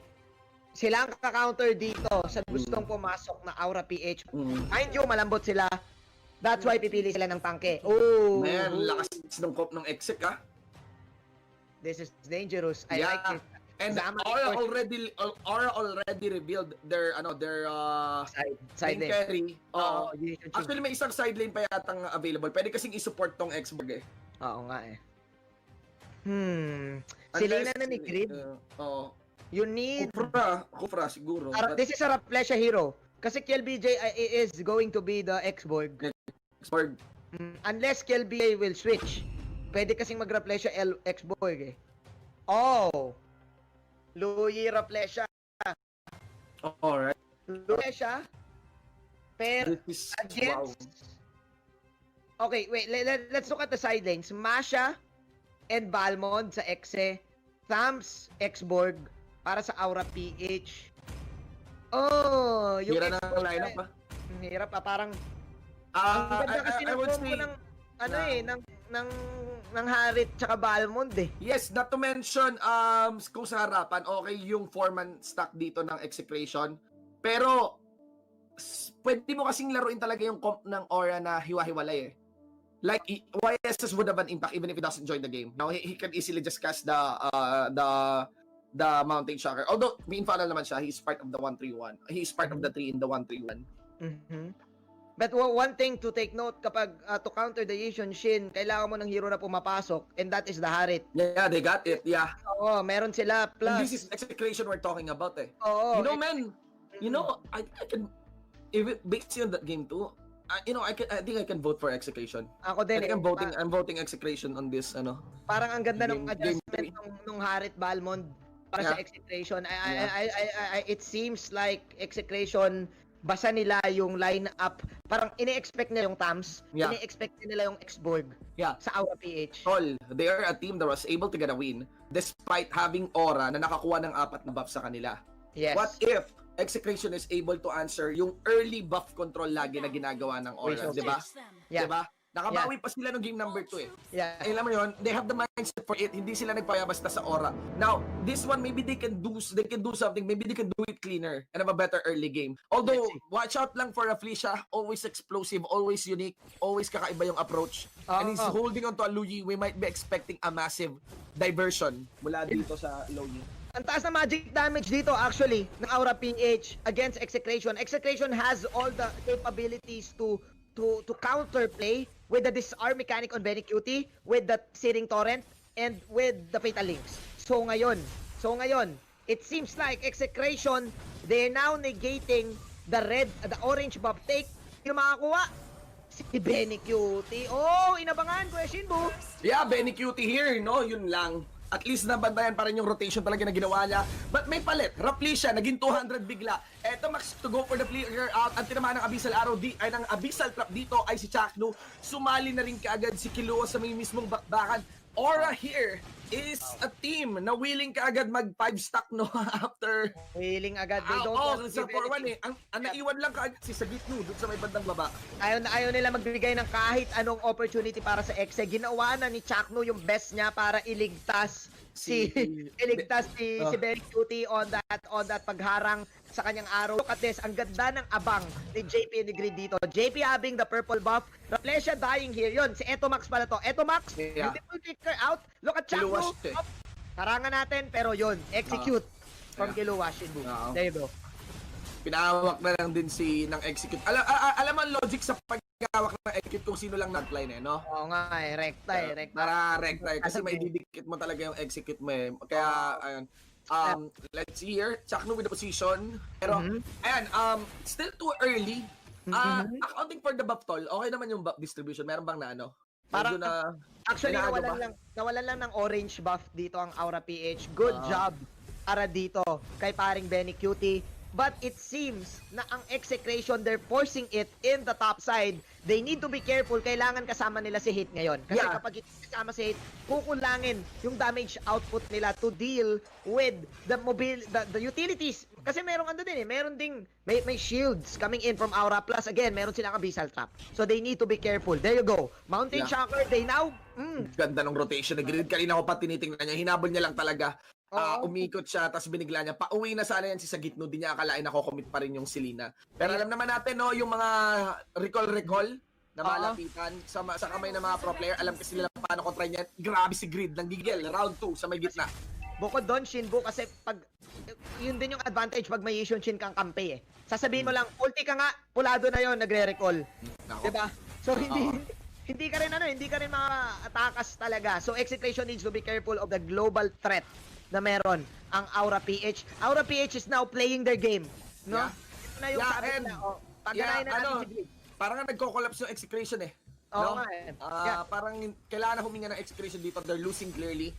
sila ang kaka-counter dito sa gustong pumasok na Aura PH. Mind you, malambot sila. That's why pipili sila ng tangke. Oh, Man, lakas ng comp ng Exec, ha? This is dangerous. I like it. And Zama Aura already revealed their side lane lane. carry. Jason Chin. Actually, may isang side lane pa yatang available. Pwede kasing i-support tong Xborg eh. Oo nga eh. Sila na ni Grid. You need... Kufra siguro. This is a Rafflesia hero. Kasi KLBJ is going to be the Xborg. Xborg. Unless KLBJ will switch. Pwede kasing mag-Rafflesia Xborg eh. Oh! Louis Rafflesia. Alright. Rafflesia. Pero against... Okay, wait. Let's look at the side lanes. Masha and Balmond sa Exe. Thams, Xborg para sa Aura PH. Oh, yung Hira na ang lineup pa. Hirap pa parang ang ganda kasi I would ng say ng ng Harit tsaka Balmond eh. yes, not to mention kung sa harapan okay yung foreman stack dito ng Execration. Pero pwede mo kasing laruin talaga yung comp ng Aura na hiwa-hiwalay eh. Like YSS would have an impact even if he doesn't join the game. Now he can easily just cast the Mountain Shocker. Although may infalal naman siya, he's part of the 131. He's part of the 3 in the 131. But one thing to take note kapag to counter the Yishun Shin, kailangan mo ng hero na pumapasok and that is the Harit. Yeah, they got it. Yeah. Oo, meron sila plus. And this is Execration we're talking about eh. Oo. You know, man, you know, I can, if it based on that game too, you know, I think I can vote for Execration. Ako din. I think I'm voting Execration on this, ano. Parang ang ganda ng Game adjustment nung Harit Balmond para sa Execration. It seems like Execration basa nila yung line-up. Parang ini-expect nila yung Tams. Yeah. Ini-expect nila yung Xborg sa Aura PH. Tol, they are a team that was able to get a win despite having Aura na nakakuha ng 4 na buff sa kanila. Yes. What if Execration is able to answer yung early buff control lagi na ginagawa ng Aura, di ba? Yeah. Di ba? Nakabawi pa sila ng game number 2 eh. Yeah. Eh, alam mo yun, they have the mindset for it. Hindi sila nagpaya basta sa Aura. Now, this one, maybe they can do something. Maybe they can do it cleaner and have a better early game. Although, watch out lang for Rafflesia. Always explosive, always unique, always kakaiba yung approach. And he's holding on to a Luyi. We might be expecting a massive diversion mula dito sa Luyi. Ang taas na magic damage dito actually ng AuraPH against Execration. Execration has all the capabilities to counterplay with the disarm mechanic on Benny Cutie, with the Searing Torrent, and with the Fatal Links. So ngayon, it seems like Execration, they're now negating the orange buff take. Yung makakuha, si Benny Cutie. Oh, inabangan ko Shinbu. Yeah, Benny Cutie here, no? Yun lang. At least nabantayan pa rin yung rotation talaga na ginawa niya. But may palit. Rafflesia, naging 200 bigla. Eto, Max, to go for the player out. Ang tinamaan ng Abyssal Arrow, ng Abyssal Trap dito ay si Chakno. Sumali na rin kaagad si Killua sa may mismong bakbakan. Aura here is a team na willing kaagad mag 5 stack no after Willing agad. They don't oh, want to sa give 4-1 eh. Ang naiwan lang kaagad si Sagitno doon sa may bandang baba. Ayaw nila magbigay ng kahit anong opportunity para sa Exe. Ginawa na ni Chakno yung best niya para iligtas si Benny Cutie on that pagharang sa kanyang arrow. Look at this, ang ganda ng abang ni JP and ni Grid dito. JP having the purple buff, Rafflesia dying here. Yun, si Etomax pala to. Etomax, beautiful kicker out. Look at Chakno. Karangan natin, pero yun, execute from Killua Shinbu. There you go. Pinahawak na lang din ng execute. Alam mo ang logic sa paghawak ng execute kung sino lang nagline eh, no? Oo nga eh, rekta. Para rekta eh, kasi maididikit mo talaga yung execute mo eh. Kaya, ayun. Let's see here. Chakno with the position. Pero, ayan, still too early. Accounting for the buff toll, okay naman yung buff distribution. Meron bang na ano? Parang, na, actually, nawalan lang ng orange buff dito ang AuraPH. Good job para dito kay paring Benny Cutie. But it seems na ang Execration, they're forcing it in the top side. They need to be careful. Kailangan kasama nila si Hit ngayon. Kasi kapag kasama si Hit, kukulangin yung damage output nila to deal with the utilities. Kasi merong meron ding may shields coming in from Aura. Plus again, meron silang Abyssal Trap. So they need to be careful. There you go. Mountain Shocker, they now... Ganda ng rotation. Nag-grid kanina ko pa tinitingnan niya. Hinabol niya lang talaga. Umikot siya, tapos binigla niya. Pauwi na sana yan si Sagitno. Di niya akalain na commit pa rin yung Selena. Pero alam naman natin, no, yung mga recall na malapitan sa kamay ng mga pro player. Alam kasi nila paano kontra niyan. Grabe si Grid ng gigil. Round 2 sa may gitna. Bukod doon, Shinbu, kasi pag yun din yung advantage pag may Yishun-Shin kang kampi eh. Sasabihin mo lang, ulti ka nga, pulado na yon, nagre-recall. Diba? So hindi ka rin makatakas talaga. So Execration needs to be careful of the global threat na meron ang AuraPH. AuraPH is now playing their game, no? Ito na yung sabi nila, pagkanayin na natin si Grid. Parang nagko-collapse yung Execration eh. Oo no? nga eh. Parang kailangan na huminga ng Execration dito. They're losing clearly.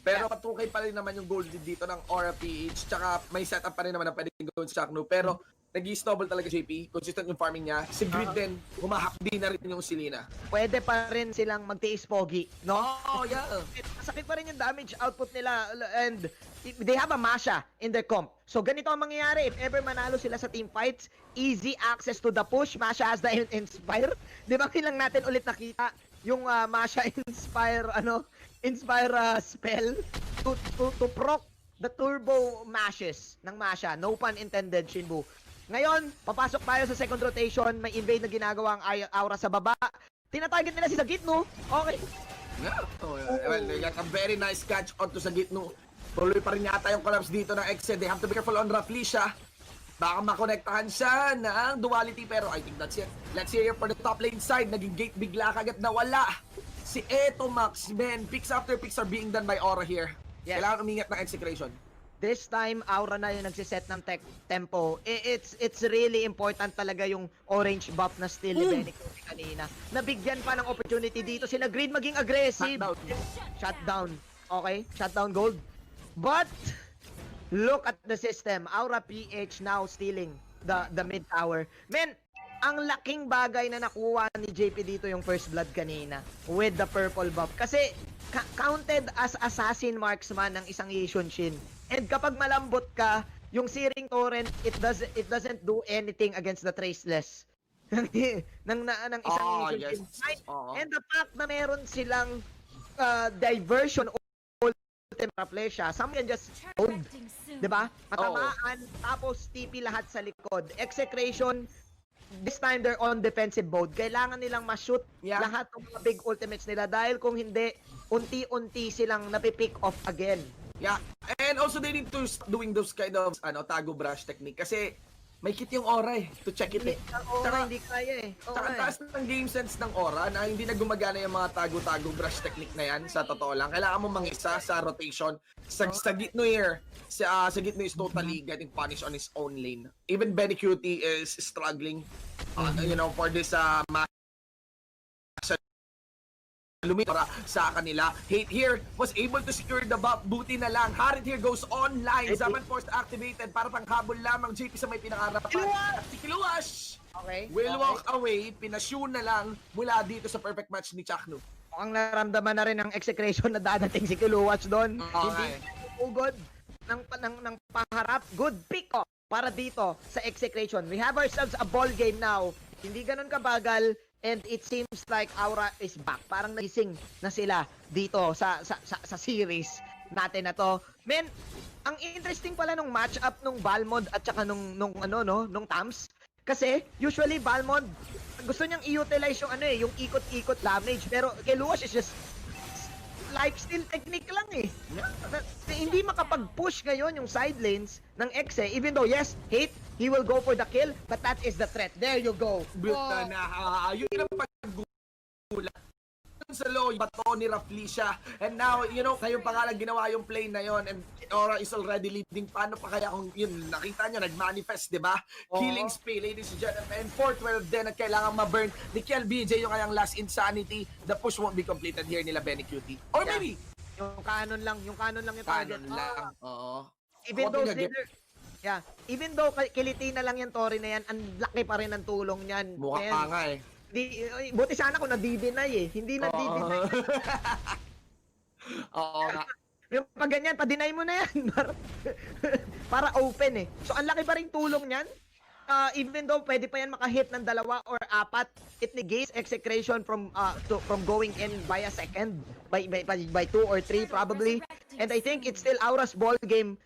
Pero patukay pa rin naman yung goal dito ng AuraPH. Tsaka may setup pa rin naman na pwedeng gawin sa Chakno. Pero nag-i-snowball talaga JP. Consistent yung farming niya. Si Grid din, humahakdi na rin yung Selena. Pwede pa rin silang magtiis pogi, no? Oh, yeah. Masakit pa rin yung damage output nila and they have a Masha in their comp. So ganito ang mangyayari. If ever manalo sila sa team fights, easy access to the push. Masha has the Inspire. Di ba kailang natin ulit nakita yung Masha Inspire spell to proc the turbo mashes ng Masha. No pun intended, Shinbu. Ngayon, papasok tayo sa second rotation. May invade na ginagawa ang Aura sa baba. Tinatarget nila si Sagitno. Okay. Well, they got a very nice catch onto Sagitno. Tuloy pa rin yata yung collapse dito ng Exe. They have to be careful on Rafflesia. Baka makonektahan siya ng duality, pero I think that's it. Let's see here for the top lane side. Naging gate bigla kagad nawala. Si Etomax, man, picks after picks are being done by Aura here. Yes. Kailangan umingat ng Execration. This time, Aura na yung nagsiset ng tempo. It's really important talaga yung orange buff na still ni Benny Cutie kanina. Nabigyan pa ng opportunity dito sila Grid maging aggressive. Shutdown. Okay, shutdown gold. But, look at the system. AuraPH now stealing the mid tower. Men, ang laking bagay na nakuha ni JP dito yung first blood kanina with the purple buff. Kasi, counted as assassin marksman ng isang Yishun-Shin. And kapag malambot ka, yung Searing Torrent, it doesn't do anything against the Traceless. ng isang yes. design. Oo. And the fact na meron silang diversion ultimate Rafflesia, some can just hold, 'di ba? Matamaan, tapos TP lahat sa likod. Execration, this time they're on defensive mode. Kailangan nilang ma-shoot lahat ng mga big ultimates nila dahil kung hindi, unti-unti silang napipick off again. Yeah. And also they need to stop doing those kind of tago brush technique kasi may kit yung Aura to check it. Hindi kaya eh. Tsaka taas ng game sense ng Aura na hindi na gumagana yung mga tago-tago brush technique na yan sa totoo lang. Kailangan mo mangisa sa rotation. Sa gitno here, sa gitno is totally getting punished on his own lane. Even Benny Cutie is struggling for this match. Lumitra sa kanila. Hate here was able to secure the buff. Buti na lang. Harit here goes online. Zaman Force activated para panghabol lamang JP sa may pinakarapan. Si Kiluash will walk away. Pinashoe na lang mula dito sa perfect match ni Chakno. Ang naramdaman na rin ng Execration na dadating si Kiluwatch doon. Hindi ugod ng paharap. Good pick off para dito sa Execration. We have ourselves a ball game now. Hindi ganun kabagal. And it seems like Aura is back. Parang nagising na sila dito sa series natin na to. Men, ang interesting pala nung match-up nung Balmond at saka nung Tams. Kasi usually Balmond gusto niyang i-utilize yung ikot-ikot damage. Pero kay Luas is just lifesteal technique lang eh. Hindi makapag-push ngayon yung side lanes ng Exe. Even though yes, Hate, he will go for the kill, but that is the threat. There you go. Built na. Yun ang paggulat. Sa low, bato ni Rafflesia. And now, ngayon pa nga lang ginawa yung play na yon and Aura is already leading. Paano pa kaya kung yun, nakita nyo, nag-manifest, di ba? Killing spree, ladies and gentlemen. And 412 din at kailangan ma-burn ni Kel BJ yung kayang last insanity. The push won't be completed here nila Benny Cutie. Or maybe, yung canon lang yung target. canon lang. Oo. Even though kiliti na lang yung Tori na yan, ang laki pa rin ang tulong niyan. Mukha pa nga eh. Buti sana kung na-deny eh. Hindi na-deny. Oo nga. Yung pag ganyan, pa-deny mo na yan. Para open eh. So, ang laki pa rin tulong niyan. Even though pwede pa yan makahit ng 2 or 4, it negates Execration from going in by a second. By 2 or 3 probably. And I think it's still Aura's ball game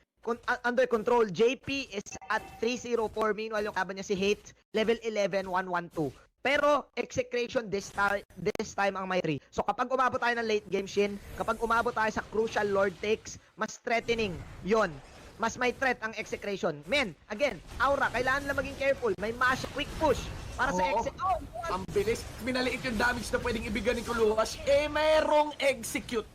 under control. JP is at 304. Meanwhile, yung kaban niya si Hate, level 11, 112. Pero Execration this time ang may 3. So kapag umabot tayo ng late game Shin, kapag umabot tayo sa crucial Lord takes, mas threatening yon. Mas may threat ang Execration. Men, again, Aura, kailangan lang maging careful. May mash, quick push para sa Execute. Ang bilis. Minaliit yung damage na pwedeng ibigay ni Kuluwas. Merong Execute.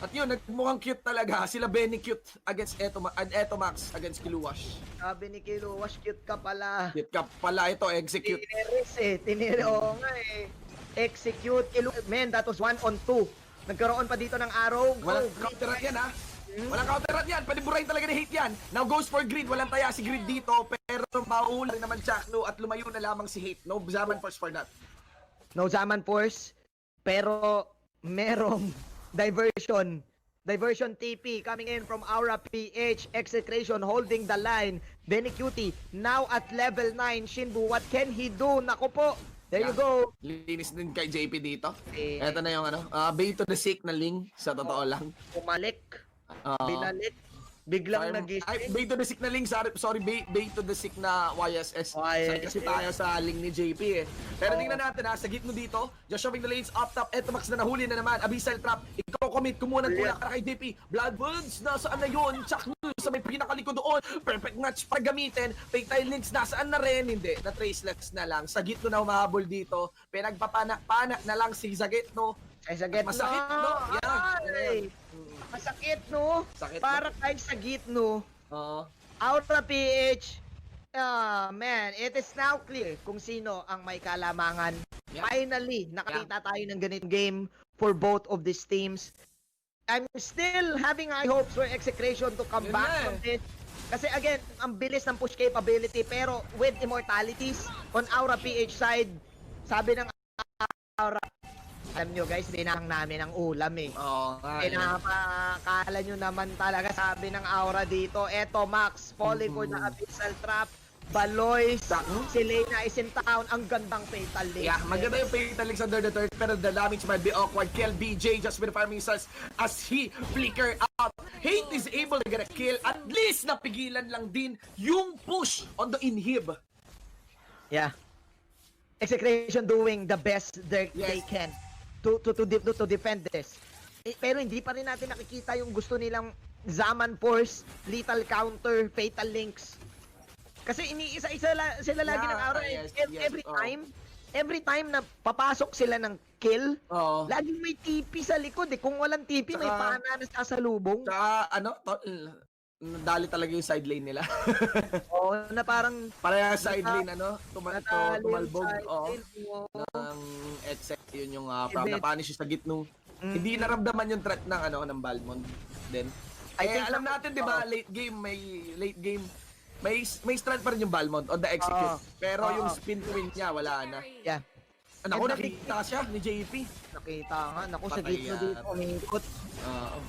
At yun, mukhang cute talaga. Sila Benny cute against Etomax against Kiluwash. Sabi ni Kiluwash, cute ka pala. Cute ka pala ito, Execute. Oo nga eh. Execute. Man, that was 1-on-2. Nagkaroon pa dito ng arrow. Walang counterat yan ha. Walang counterat yan. Pwede burahin talaga ni Hate yan. Now goes for Grid. Walang taya si Grid dito. Pero maula rin naman Chakno at lumayo na lamang si Hate. No Zaman Force for that. No Zaman Force. Pero merong diversion TP coming in from AuraPh. Execration holding the line. Benny Cutie now at level 9. Shinbu, what can he do? Naku po. There you go. Linis din kay JP dito. Eto na yung Bay to the Sick na Ling sa totoo lang. Pumalik. Binalik. Biglang nagising. Ay, Bay to the Sick na Ling. Sorry, Bay to the Sick na YSS. Kasi tayo sa Ling ni JP eh. Pero tingnan natin sa gitno dito. Just shoving the lanes up top. Etomax na nahuli na naman. Abyssal Trap. Ikaw commit. Kumunang tulak para kay JP. Bloodwoods. Nasaan na yun? Chakno sa may pinakalikod doon. Perfect match para gamitin. Paytile links. Nasaan na rin? Hindi. Na-traceless na lang. Sa gitno na humahabol dito. Pinagpapanak-panak na lang si Zagitno. Masakit, no? Yan. Masakit, no? Sakit, para kay sa gitno. AuraPh. Man, it is now clear kung sino ang may kalamangan. Finally, nakakita tayo ng ganitong game for both of these teams. I'm still having high hopes for Execration to come back from this. Kasi again, ang bilis ng push capability pero with immortalities on AuraPh side, sabi ng Aura, alam nyo guys, binahang namin ang ulam eh. Pinapakala nyo naman talaga, sabi ng Aura dito. Eto Max, falling for the Abyssal Trap. Baloy, si Lena is in town. Ang gandang fatal link. Yeah, maganda yung fatal links under the third, pero the damage might be awkward. Kill BJ just with the farming missiles as he flicker out. Hate is able to get a kill. At least napigilan lang din yung push on the inhib. Yeah. Execration doing the best they can to defend this. Pero hindi pa rin natin nakikita yung gusto nilang Zaman Force, Lethal Counter, Fatal Links. Kasi iniisa-isa sila lagi ng aura. Every time na papasok sila ng kill, laging may TP sa likod eh. Kung walang TP, may pana na sasalubong. Tsaka dali talaga yung side lane nila. Na parang para side lane tumalbog ng Exec, yun yung na-punish sa gitno. Hindi naramdaman yung threat ng Balmond. Then alam natin 'di ba, late game may strength pa rin yung Balmond on the execute. Pero yung spin to win niya wala na. Yeah. Nakita siya ni JP. Nakita nga. Naku, sa gitno dito. Umikot.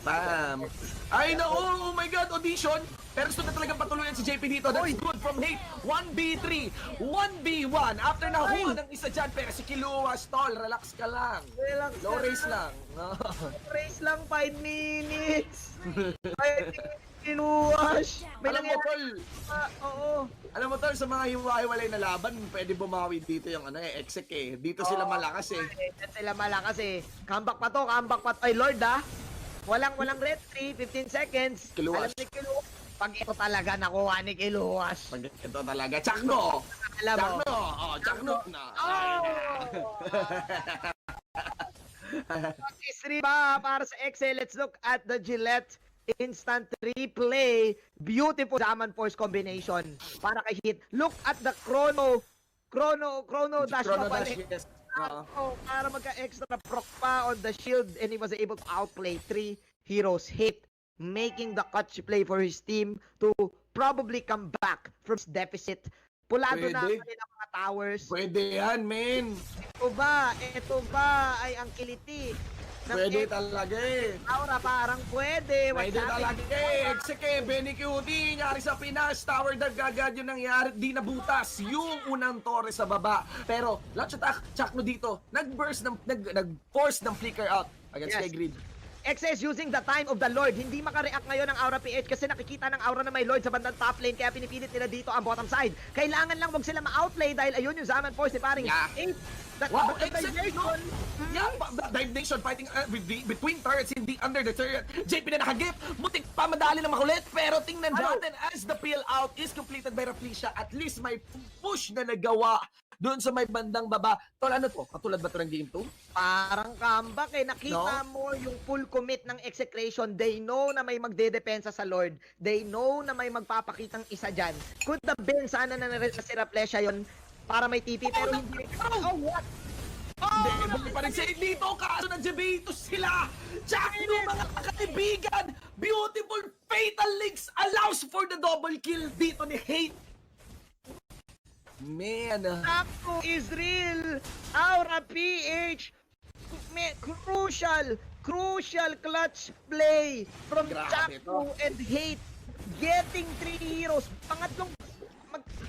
Bam. Ay, oh my God, audition. Pero gusto na talagang patuluyan si JP dito. That's good from Hate. 1v3, 1v1. After nakuha ng isa dyan, pero si Kilua, stall, relax ka lang. Low race lang. Race lang, 5 minutes. 5 minutes. Kinuwash! Alam mo tol, sa mga hiwa-hiwalay na laban, pwede bumawi dito yung Exec eh. Dito sila malakas eh. Dito sila malakas eh. Comeback pa to. Ay Lord Walang red 3, 15 seconds. Kiluwas. Alam ni Kiluwas. Pag ito talaga nakuha ni Kiluwas. Pag ito talaga. Chakno! Chakno na. Isri ba para sa Excel? Let's look at the Gillette instant replay. Beautiful Zaman Force combination para kay Hit. Look at the chrono dash pa pala. Yes. Para magka-extra proc pa on the shield, and he was able to outplay 3 heroes. Hit making the clutch play for his team to probably come back from his deficit. Pulado na ang kanilang mga towers. Pwede yan, men. Ito ba ay ang kiliti? Pwede talaga eh. Aura, parang pwede. Pwede talaga eh. Exeke, Benny Cutie, nangyari sa Pinas, Tower Dagagad yung nangyari, di nabutas yung unang torre sa baba. Pero, launch attack, Chakno dito, nag-force ng flicker out against kay Grid. XS using the time of the Lord. Hindi makareact ngayon ng AuraPh kasi nakikita ng Aura na may Lord sa bandang top lane, kaya pinipilit nila dito ang bottom side. Kailangan lang wag sila ma-outplay dahil ayun yung Zaman Force ni paring Wow, Execution! Yeah, Dive Nation fighting between turrets, hindi under the turret. JP na nakagip, butik pa madali na makulit, pero tingnan natin as the peel out is completed by Rafflesia, at least may push na nagawa doon sa may bandang baba. Tol, ano to? Katulad ba to ng game 2? Parang comeback eh. Nakita mo yung full commit ng Execration. They know na may magdedepensa sa Lord. They know na may magpapakitang isa dyan. Could have been sana na si Rafflesia yun para may TP, pero hindi. What? Hindi pa rin siya dito, kaso nagjabitos sila. Chakno, mga kaibigan, beautiful fatal links allows for the double kill dito ni Hate. Man, Chakno is real. AuraPh, crucial clutch play from Chakno and Hate, getting 3 heroes. Pangatlong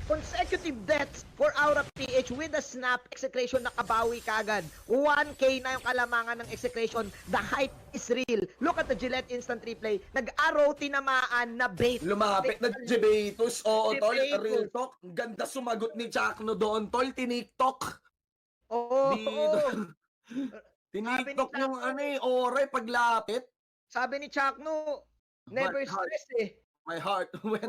consecutive deaths for AuraPh with a snap. Execration nakabawi kagad. 1k na yung kalamangan ng Execration. The hype is real. Look at the Gillette instant replay. Nag-arrow tinamaan na bait. Lumapit na Jebetus. Oo, tol, real talk. Ganda sumagot ni Chakno doon, tol. Tiniktok. Tiniktok yung Aura paglapit. Sabi ni Chakno, never stress eh. My heart went.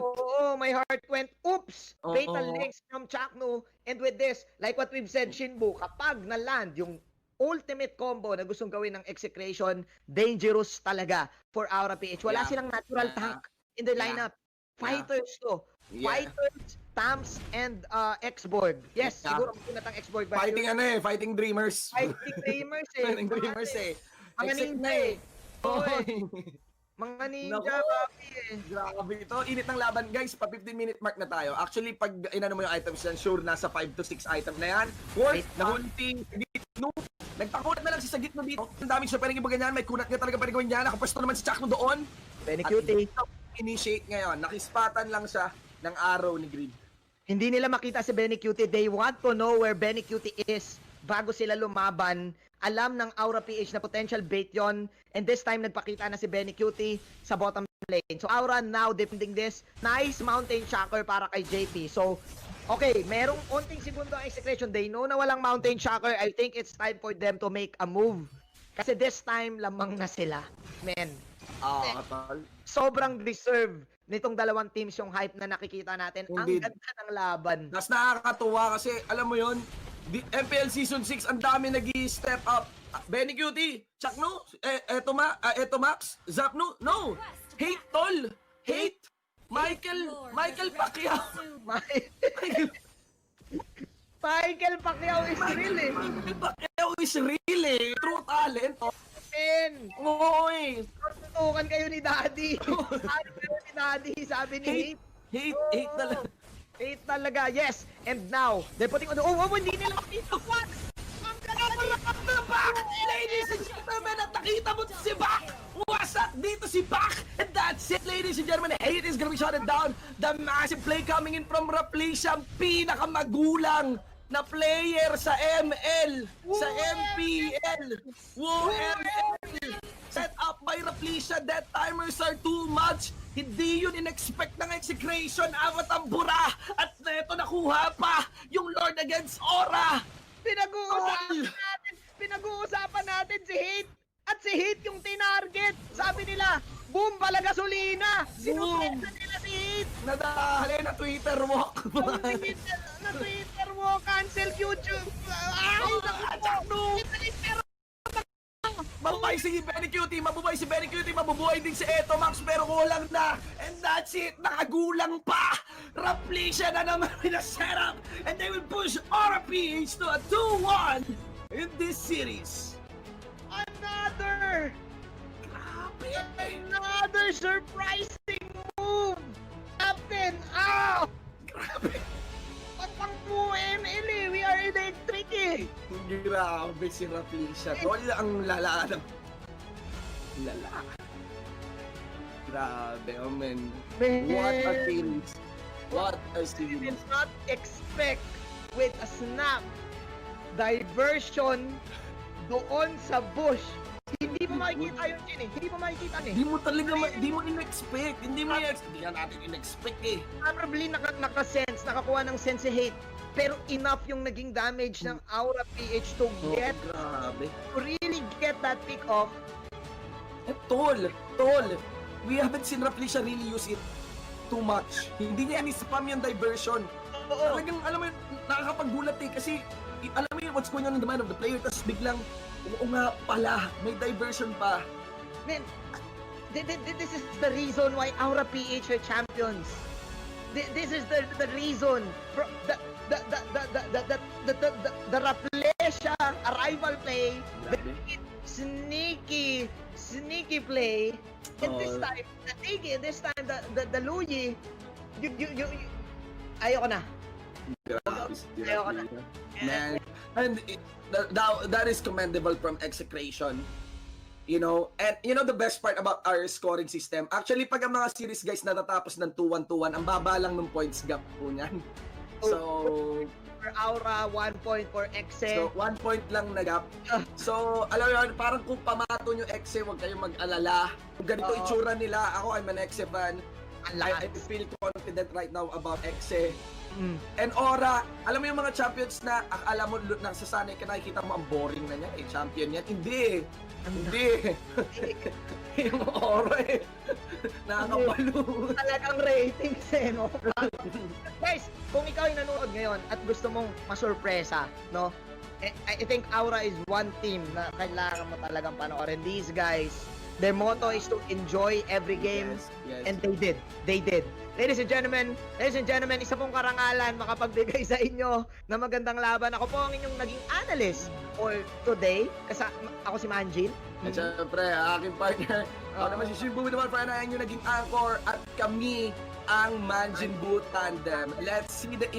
My heart went. Oops! Fatal links from Chakno. And with this, like what we've said, Shinbu, kapag na-land yung ultimate combo na gustong gawin ng Execration, dangerous talaga for AuraPh. Wala silang natural tank in their lineup. Fighters to. Fighters, Tams, and X-Borg. Yes, siguro magunat ang X-Borg. Fighting Dreamers. Fighting Dreamers eh. Fighting Dreamers eh. Mga ninja eh. Mga ninja, papi eh. Grabe ito. Init ng laban, guys. Pa 15-minute mark na tayo. Actually, pag inano mo yung items yan, sure, nasa 5 to 6 item na yan. Fourth, nahunting, gitno. Nagpakunat na lang si sa gitno dito. Ang daming siya pwedeng iba ganyan. May kunat nga talaga pwedeng gawin yan. Nakapwesto naman si Chakno doon. Very cute eh. Initiate ngayon. Nakispatan lang siya ng arrow ni Grid. Hindi nila makita si Benny Cutie. They want to know where Benny Cutie is bago sila lumaban. Alam ng AuraPH na potential bait yon. And this time, nagpakita na si Benny Cutie sa bottom lane. So, Aura now defending this. Nice mountain shocker para kay JP. So, okay, merong onting segundo ang Execration. They know na walang mountain shocker. I think it's time for them to make a move. Kasi this time, lamang na sila. Men. Tol. Sobrang deserve nitong dalawang teams yung hype na nakikita natin. Indeed. Ang ganda ng laban. Tapos nakakatuwa kasi, alam mo yon, MPL Season 6, ang dami nag-i-step up. Benny Cutie, Chuck no? Eto Max, Zap no? No! Hate Tol! Hate! Michael Pacquiao! Michael Pacquiao is real eh. Michael Pacquiao is real eh. True talent. Men, Oo eh. tutukan kayo ni Daddy. Ano kayo ni Daddy? Sabi ni Hate. Hate talaga. Hate talaga, yes. And now, they're putting on the... Oh, hindi nila makita. What? Ang ganda Back! Ladies and gentlemen, at nakita mo si Bak! Wasak dito si Bak! And that's it, ladies and gentlemen. Hate is gonna be shut down. The massive play coming in from Rafflesia, ang pinakamagulang na player sa ML, sa MPL. Woo, ML! Set up by Rafflesia, death timers are too much. Hindi yun in-expect ng Execration, awat ang bura. At neto nakuha pa yung Lord against Aura. Pinag-uusapan natin si Hate. At si Hate yung tinarget. Sabi nila, boom, bala gasolina. Sinupresa nila si Hate. Nadali na Twitter walk. Na Twitter mo, cancel YouTube. Ay, naku. Mabubuhay si Benny Cutie, mabubuhay din si Eto Max, pero kulang na. And that's it, nakagulang pa. Rafflesia na naman pinaset up. And they will push AuraPH to a 2-1 in this series. Another surprising move. Captain, Grabe. Pagpangpo ML eh. We are electric eh. Grabe si Rafflesia. Tol, ang lala. Grabe, oh man. What a series. What a You series. did not expect with a snap diversion doon sa bush. Hindi mo makikita yun, Jin eh. Hindi mo makikita eh. Hindi mo talaga, hindi mo in-expect. Hindi nga natin in-expect eh. Probably naka-sense, nakakuha ng sense si Hate. Pero enough yung naging damage ng AuraPH to get, Grabe. to really get that pick off. Tol, we haven't seen Rafflesia really use it too much. Hindi niya ni-spam yung diversion. Talagang, alam mo yun, nakakapaggulat eh, kasi, alam mo yun, what's going on in the mind of the player, tapos biglang, oo nga pala, may diversion pa. Man, this is the reason why AuraPH are champions. This is the reason. The Rafflesia arrival play, the sneaky play, and this time, the Diggie, this time, the Luyi, ayoko na. Ayoko na. Man, and that is commendable from Execration. You know, and you know the best part about our scoring system, actually pag ang mga series guys natatapos ng 2-1-2-1, ang baba lang ng points gap po niyan. So, For Aura, 1 point for Exe. so 1 point lang na gap. So, alam mo yun, parang kung pamaton yung Exe, huwag kayong mag-alala. Kung ganito itsura nila, ako I'm an Exe fan. I feel confident right now about Exe. And Aura, alam mo yung mga champions na akala mo nasasanay ka, nakikita mo ang boring na niya, champion yan. Hindi. Yung Aura eh. Nakakabalo. Talagang ratings eh, no? Guys, kung ikaw ay nanonood ngayon at gusto mong masurpresa, no? I think Aura is one team na kailangan mo talagang panoorin. These guys, their motto is to enjoy every game. Yes. And they did. Ladies and gentlemen, isa pong karangalan makapagbigay sa inyo na magandang laban. Ako po ang inyong naging analyst for today. Kasi ako si Manjin. At syempre, aking partner, ako naman si Shibu naman, friend, ayan yung naging anchor at kami ang Manjin Boot Tandem. Let's see the